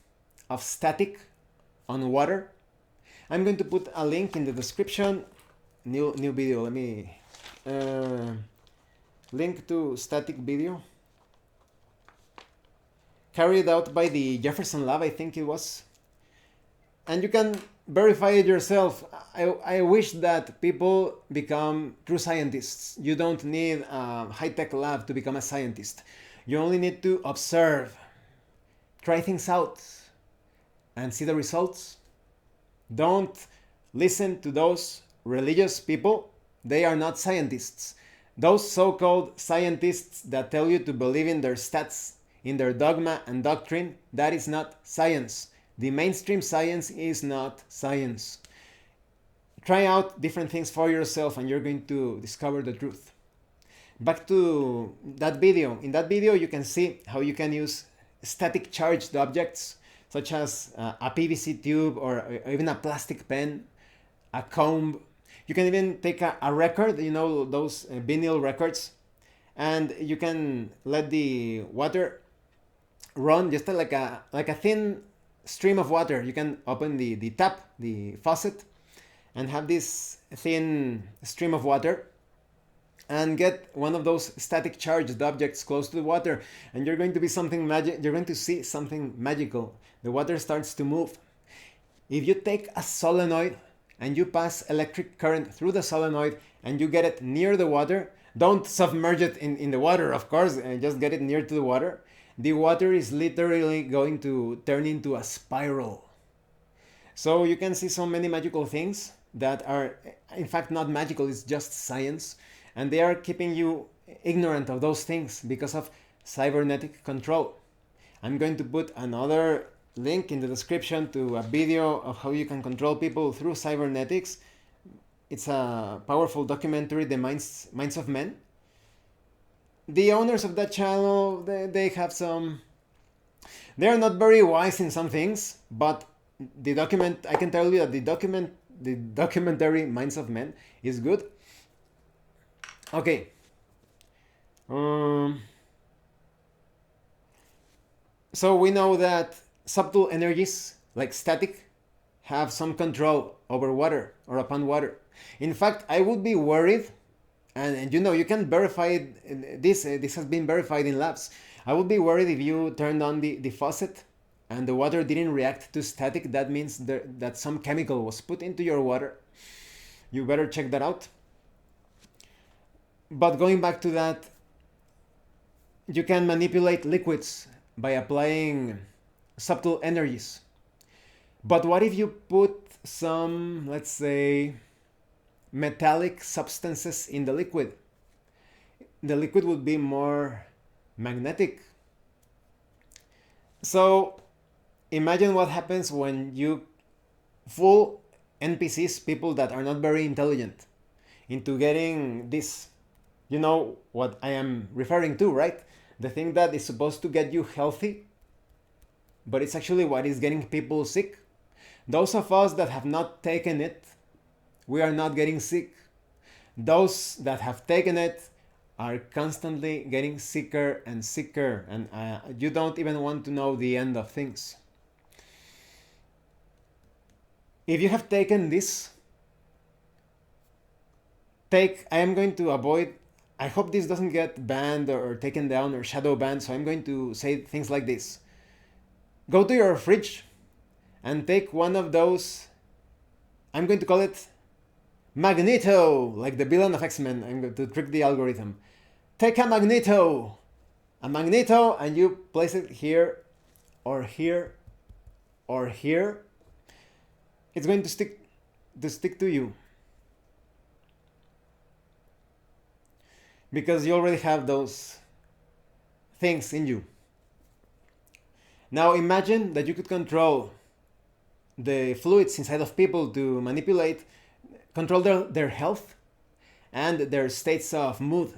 of static on water? I'm going to put a link in the description. New video. Let me link to static video carried out by the Jefferson Lab, I think it was. And you can verify it yourself. I wish that people become true scientists. You don't need a high-tech lab to become a scientist. You only need to observe, try things out, and see the results. Don't listen to those religious people. They are not scientists. Those so-called scientists that tell you to believe in their stats, in their dogma and doctrine, that is not science. The mainstream science is not science. Try out different things for yourself and you're going to discover the truth. Back to that video. In that video you can see how you can use static charged objects such as a PVC tube or even a plastic pen, a comb. You can even take a record, you know, those vinyl records, and you can let the water run just like a thin stream of water. You can open the tap, the faucet, and have this thin stream of water and get one of those static charged objects close to the water, and you're going to be something magic. You're going to see something magical. The water starts to move. If you take a solenoid and you pass electric current through the solenoid and you get it near the water, don't submerge it in the water, of course, just get it near to the water. The water is literally going to turn into a spiral. So you can see so many magical things that are in fact not magical, it's just science. And they are keeping you ignorant of those things because of cybernetic control. I'm going to put another link in the description to a video of how you can control people through cybernetics. It's a powerful documentary, The Minds of Men. The owners of that channel, they have some... They are not very wise in some things, but I can tell you that the documentary Minds of Men is good. Okay. So we know that subtle energies like static have some control over water or upon water. In fact, I would be worried, and you know, you can verify it, this has been verified in labs. I would be worried if you turned on the faucet and the water didn't react to static. That means that some chemical was put into your water. You better check that out. But going back to that, you can manipulate liquids by applying subtle energies. But what if you put some, let's say, metallic substances in the liquid? The liquid would be more magnetic. So imagine what happens when you fool NPCs, people that are not very intelligent, into getting this. You know what I am referring to, right? The thing that is supposed to get you healthy, but it's actually what is getting people sick. Those of us that have not taken it, we are not getting sick. Those that have taken it are constantly getting sicker and sicker, and you don't even want to know the end of things. If you have taken this, I am going to avoid, I hope this doesn't get banned or taken down or shadow banned, so I'm going to say things like this. Go to your fridge and take one of those, I'm going to call it Magneto, like the villain of X-Men. I'm going to trick the algorithm. Take a Magneto, and you place it here, or here, or here. It's going to stick to you, because you already have those things in you. Now imagine that you could control the fluids inside of people to control their health and their states of mood,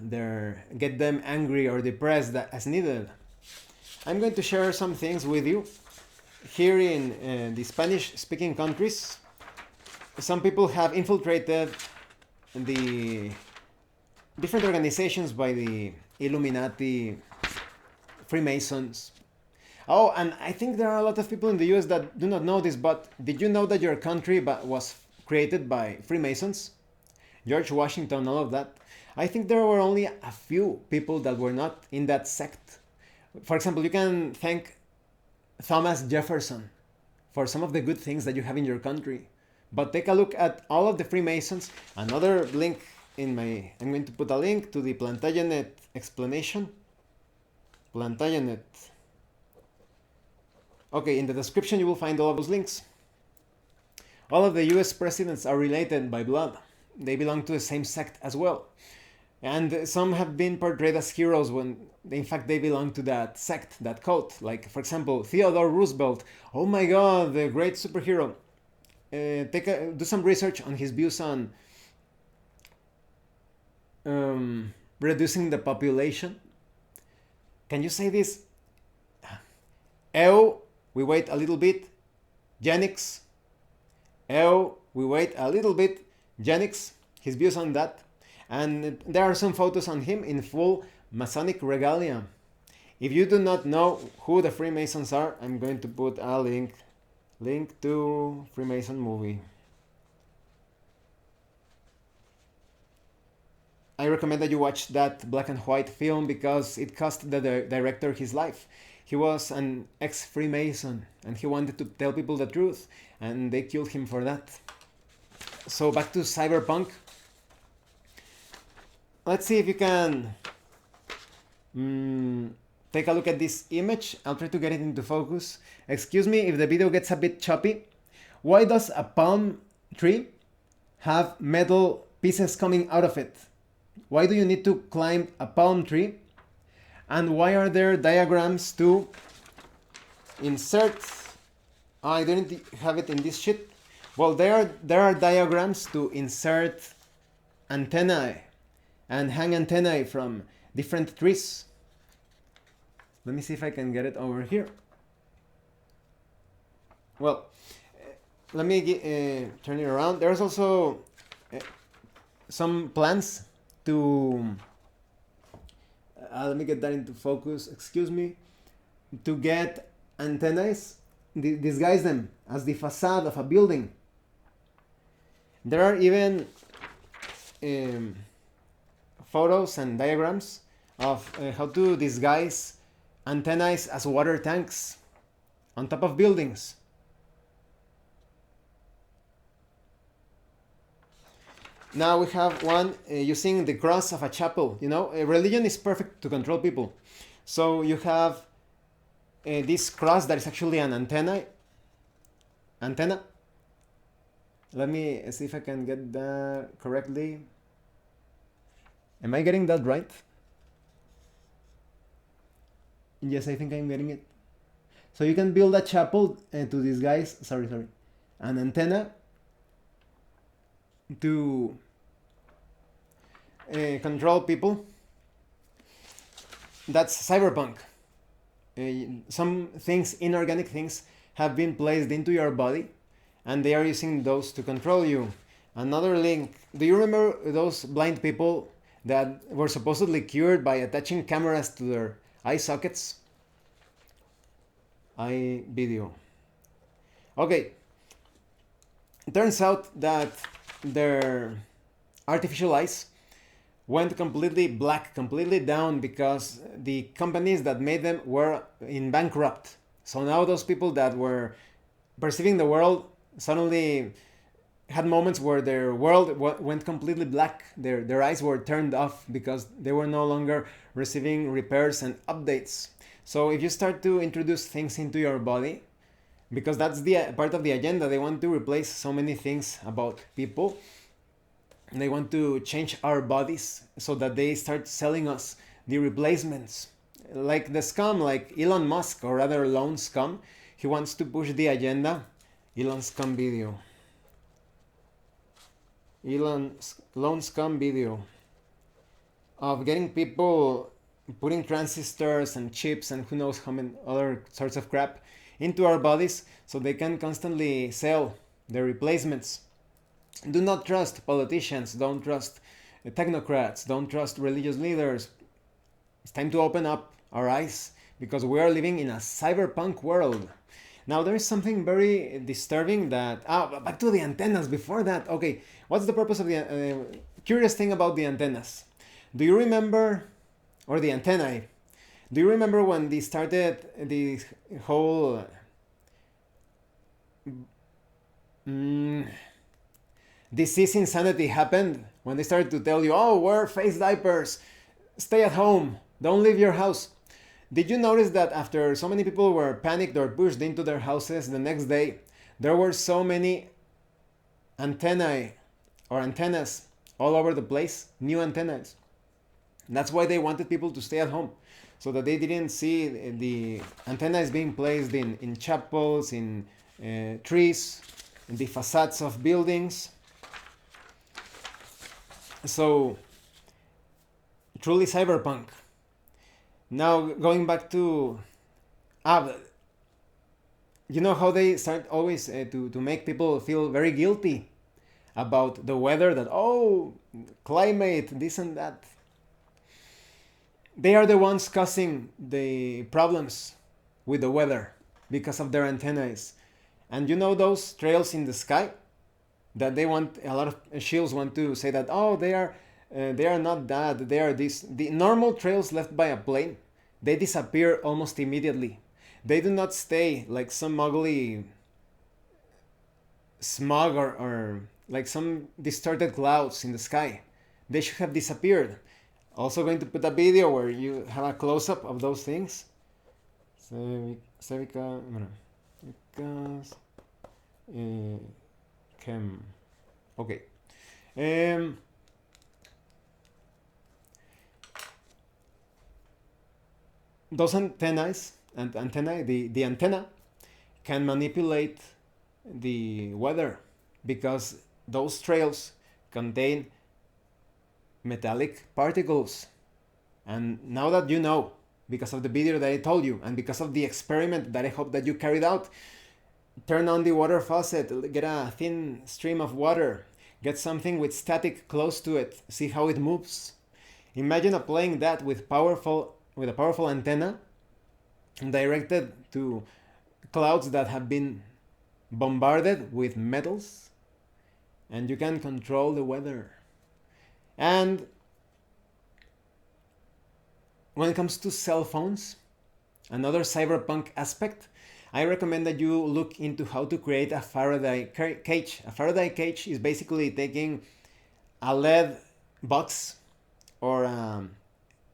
get them angry or depressed as needed. I'm going to share some things with you. Here in the Spanish-speaking countries, some people have infiltrated the different organizations by the Illuminati, Freemasons. Oh, and I think there are a lot of people in the US that do not know this, but did you know that your country was created by Freemasons? George Washington, all of that. I think there were only a few people that were not in that sect. For example, you can thank Thomas Jefferson for some of the good things that you have in your country. But take a look at all of the Freemasons. Another link I'm going to put a link to the Plantagenet explanation. Plantagenet. Okay, in the description you will find all of those links. All of the US presidents are related by blood. They belong to the same sect as well. And some have been portrayed as heroes when in fact they belong to that sect, that cult. Like, for example, Theodore Roosevelt. Oh my god, the great superhero. Do some research on his views on reducing the population. Can you say this? We wait a little bit. Genix. We wait a little bit. Genix. His views on that. And there are some photos on him in full Masonic regalia. If you do not know who the Freemasons are, I'm going to put a link to Freemason movie. I recommend that you watch that black and white film because it cost the director his life. He was an ex-Freemason and he wanted to tell people the truth, and they killed him for that. So back to Cyberpunk. Let's see if you can take a look at this image. I'll try to get it into focus. Excuse me if the video gets a bit choppy. Why does a palm tree have metal pieces coming out of it? Why do you need to climb a palm tree? And why are there diagrams to insert? I didn't have it in this sheet. Well, there are diagrams to insert antennae and hang antennae from different trees. Let me see if I can get it over here. Well, let me turn it around. There's also some plans to let me get that into focus, excuse me, to get antennae, disguise them as the facade of a building. There are even photos and diagrams of how to disguise antennae as water tanks on top of buildings. Now we have one using the cross of a chapel. You know, religion is perfect to control people. So you have this cross that is actually an antenna. Let me see if I can get that correctly. Am I getting that right? Yes, I think I'm getting it. So you can build a chapel to disguise, an antenna to control people. That's cyberpunk. Some things, inorganic things, have been placed into your body and they are using those to control you. Another link. Do you remember those blind people that were supposedly cured by attaching cameras to their eye sockets. Eye video. Okay. It turns out that their artificial eyes went completely black, completely down, because the companies that made them were in bankrupt. So now those people that were perceiving the world suddenly had moments where their world went completely black. Their eyes were turned off because they were no longer receiving repairs and updates. So if you start to introduce things into your body, because that's the part of the agenda, they want to replace so many things about people. They want to change our bodies so that they start selling us the replacements. Like the Skum, like Elon Musk, or rather Lone Skum, he wants to push the agenda. Elon Skum video. Lone Skum video of getting people putting transistors and chips and who knows how many other sorts of crap into our bodies so they can constantly sell their replacements. Do not trust politicians, don't trust technocrats, don't trust religious leaders. It's time to open up our eyes because we are living in a cyberpunk world. Now there is something very disturbing that... back to the antennas before that. Okay, what's the purpose of the... curious thing about the antennas. Do you remember... or the antennae. Do you remember when they started the whole... disease insanity happened? When they started to tell you, oh, wear face diapers, stay at home, don't leave your house. Did you notice that after so many people were panicked or pushed into their houses, the next day there were so many antennae or antennas all over the place, new antennas? That's why they wanted people to stay at home, so that they didn't see the antennas being placed in chapels, in trees, in the facades of buildings. So, truly cyberpunk. Now, going back to... you know how they start always to make people feel very guilty about the weather, that, oh, climate, this and that. They are the ones causing the problems with the weather because of their antennas. And you know those trails in the sky that they want, a lot of shields want to say that, oh, they are not that, they are this. The normal trails left by a plane, they disappear almost immediately. They do not stay like some ugly smog or like some distorted clouds in the sky. They should have disappeared. Also going to put a video where you have a close-up of those things. Okay. Those antennas, the antenna can manipulate the weather because those trails contain metallic particles. And now that you know, because of the video that I told you and because of the experiment that I hope that you carried out, turn on the water faucet, get a thin stream of water, get something with static close to it, see how it moves. Imagine applying that with a powerful antenna directed to clouds that have been bombarded with metals, and you can control the weather. And when it comes to cell phones, another cyberpunk aspect, I recommend that you look into how to create a Faraday cage. A Faraday cage is basically taking a lead box or a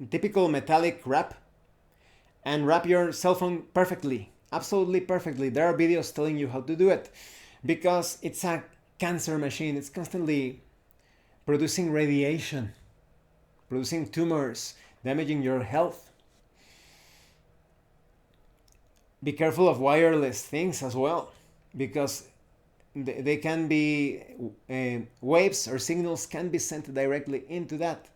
typical metallic wrap and wrap your cell phone perfectly, absolutely perfectly. There are videos telling you how to do it because it's a cancer machine. It's constantly producing radiation, producing tumors, damaging your health. Be careful of wireless things as well, because they can be waves or signals can be sent directly into that.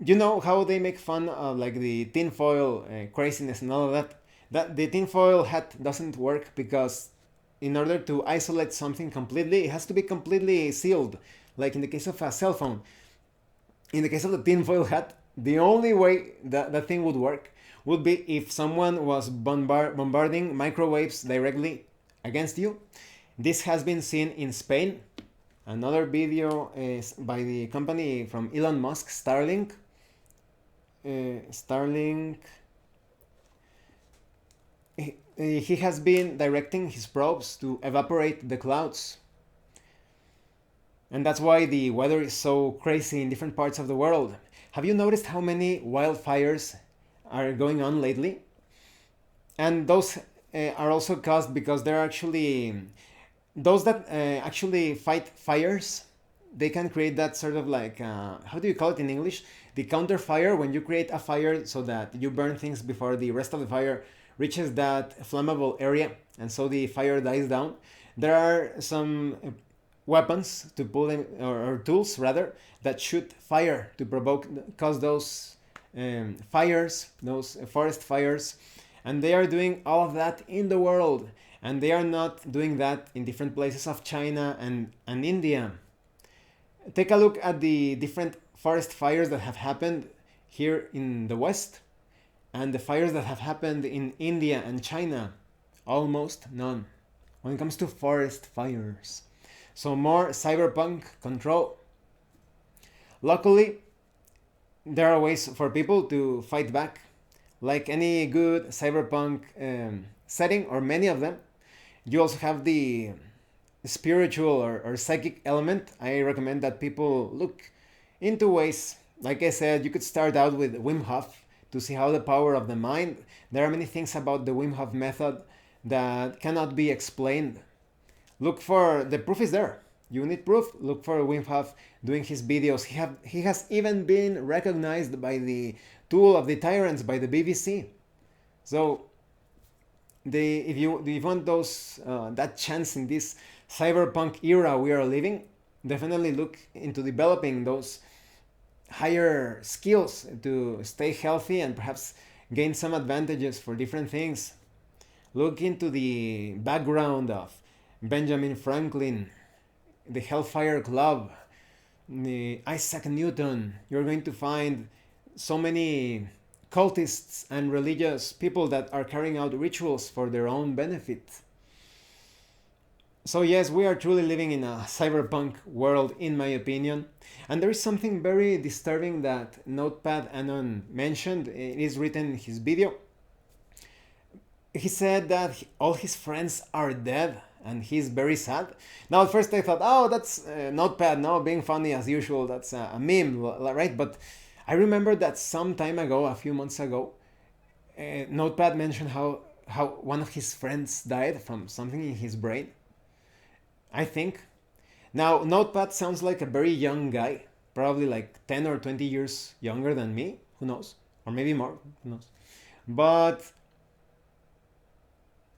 You know how they make fun of like the tinfoil craziness and all of that? That the tinfoil hat doesn't work because in order to isolate something completely, it has to be completely sealed. Like in the case of a cell phone, In the case of the tinfoil hat, the only way that that thing would work would be if someone was bombarding microwaves directly against you. This has been seen in Spain. Another video is by the company from Elon Musk, Starlink. Starlink. He has been directing his probes to evaporate the clouds. And that's why the weather is so crazy in different parts of the world. Have you noticed how many wildfires are going on lately? And those are also caused because they're actually those that actually fight fires. They can create that sort of like how do you call it in English? The counter fire, when you create a fire so that you burn things before the rest of the fire reaches that flammable area, and so the fire dies down. There are some weapons to pull them, or tools rather, that shoot fire to cause those fires, those forest fires, and they are doing all of that in the world, and they are not doing that in different places of China and India. Take a look at the different forest fires that have happened here in the West and the fires that have happened in India and China. Almost none when it comes to forest fires. So more cyberpunk control. Luckily, there are ways for people to fight back. Like any good cyberpunk setting, or many of them, you also have the spiritual or psychic element. I recommend that people look into ways. Like I said, you could start out with Wim Hof to see how the power of the mind. There are many things about the Wim Hof method that cannot be explained. Look for the proof is there. You need proof. Look for Wim Hof doing his videos. He has even been recognized by the Tool of the Tyrants by the BBC. So if you want those that chance in this cyberpunk era we are living, definitely look into developing those higher skills to stay healthy and perhaps gain some advantages for different things. Look into the background of Benjamin Franklin, the Hellfire Club, the Isaac Newton. You're going to find so many cultists and religious people that are carrying out rituals for their own benefit. So yes, we are truly living in a cyberpunk world, in my opinion. And there is something very disturbing that Notepad Anon mentioned. It is written in his video. He said that all his friends are dead and he's very sad. Now at first I thought, oh, that's Notepad now being funny as usual. That's a meme, right? But I remember that some time ago, a few months ago, Notepad mentioned how one of his friends died from something in his brain, I think. Now, Notepad sounds like a very young guy, probably like 10 or 20 years younger than me, who knows? Or maybe more, who knows? But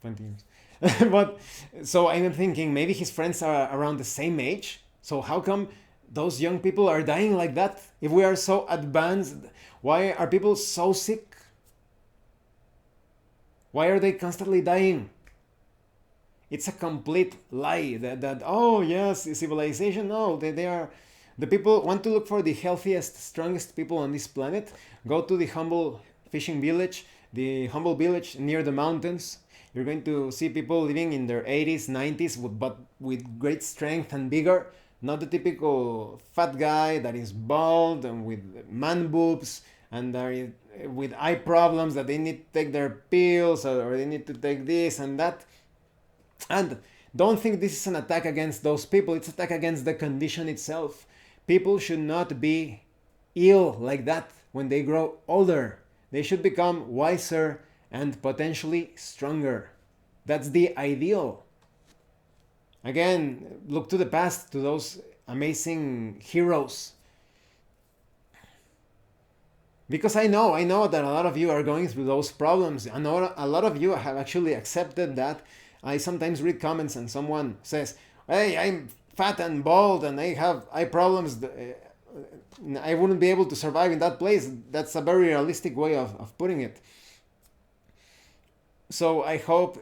20 years. But so I'm thinking maybe his friends are around the same age. So how come those young people are dying like that? If we are so advanced, why are people so sick? Why are they constantly dying? It's a complete lie that oh yes, civilization. No, they are, the people want to look for the healthiest, strongest people on this planet. Go to the humble fishing village, the humble village near the mountains. You're going to see people living in their 80s, 90s, but with great strength and vigor. Not the typical fat guy that is bald and with man boobs and with eye problems that they need to take their pills or they need to take this and that. And don't think this is an attack against those people. It's an attack against the condition itself. People should not be ill like that when they grow older. They should become wiser and potentially stronger. That's the ideal. Again, look to the past, to those amazing heroes. Because I know that a lot of you are going through those problems. I know a lot of you have actually accepted that. I sometimes read comments and someone says, hey, I'm fat and bald and I have eye problems. I wouldn't be able to survive in that place. That's a very realistic way of putting it. So I hope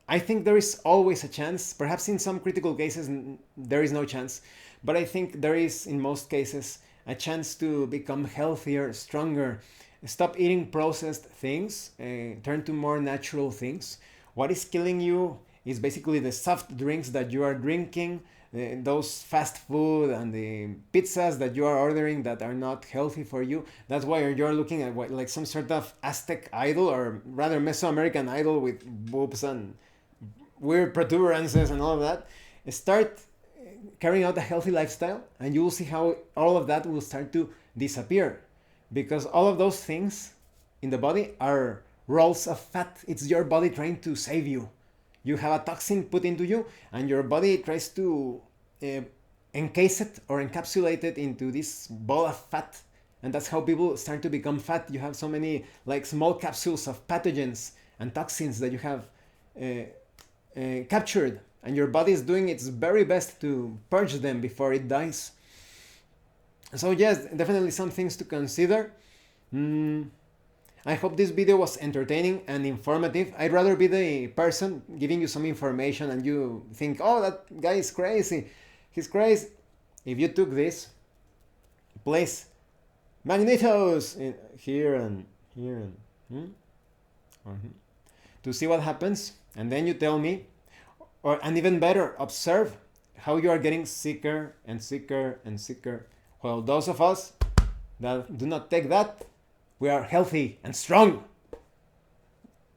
I think there is always a chance. Perhaps in some critical cases there is no chance. But I think there is in most cases a chance to become healthier, stronger. Stop eating processed things, turn to more natural things. What is killing you is basically the soft drinks that you are drinking, those fast food and the pizzas that you are ordering that are not healthy for you. That's why you're looking at like some sort of Aztec idol, or rather Mesoamerican idol with boobs and weird protuberances and all of that. Start carrying out a healthy lifestyle, and you will see how all of that will start to disappear, because all of those things in the body are rolls of fat. It's your body trying to save you. You have a toxin put into you, and your body tries to encase it or encapsulate it into this ball of fat. And that's how people start to become fat. You have so many like small capsules of pathogens and toxins that you have captured, and your body is doing its very best to purge them before it dies. So yes, definitely some things to consider. I hope this video was entertaining and informative. I'd rather be the person giving you some information and you think, oh, that guy is crazy. He's crazy. If you took this, place magnetos in here and here and to see what happens, and then you tell me, and even better, observe how you are getting sicker and sicker and sicker. Well, those of us that do not take that, we are healthy and strong.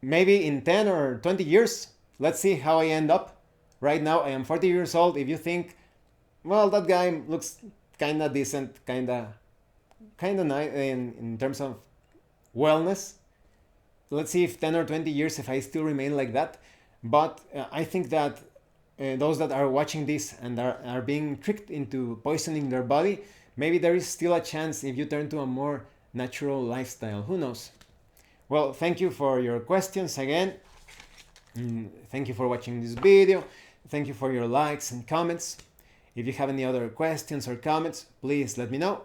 Maybe in 10 or 20 years, let's see how I end up. Right now, I am 40 years old. If you think, well, that guy looks kinda decent, kinda nice in terms of wellness. Let's see if 10 or 20 years, if I still remain like that. But I think that those that are watching this and are being tricked into poisoning their body, maybe there is still a chance if you turn to a more natural lifestyle. Who knows? Well, thank you for your questions again. Thank you for watching this video. Thank you for your likes and comments. If you have any other questions or comments, please let me know.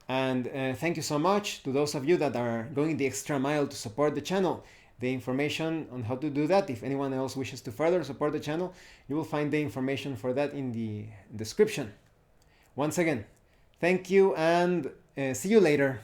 And thank you so much to those of you that are going the extra mile to support the channel. The information on how to do that, if anyone else wishes to further support the channel, you will find the information for that in the description. Once again, thank you, and see you later.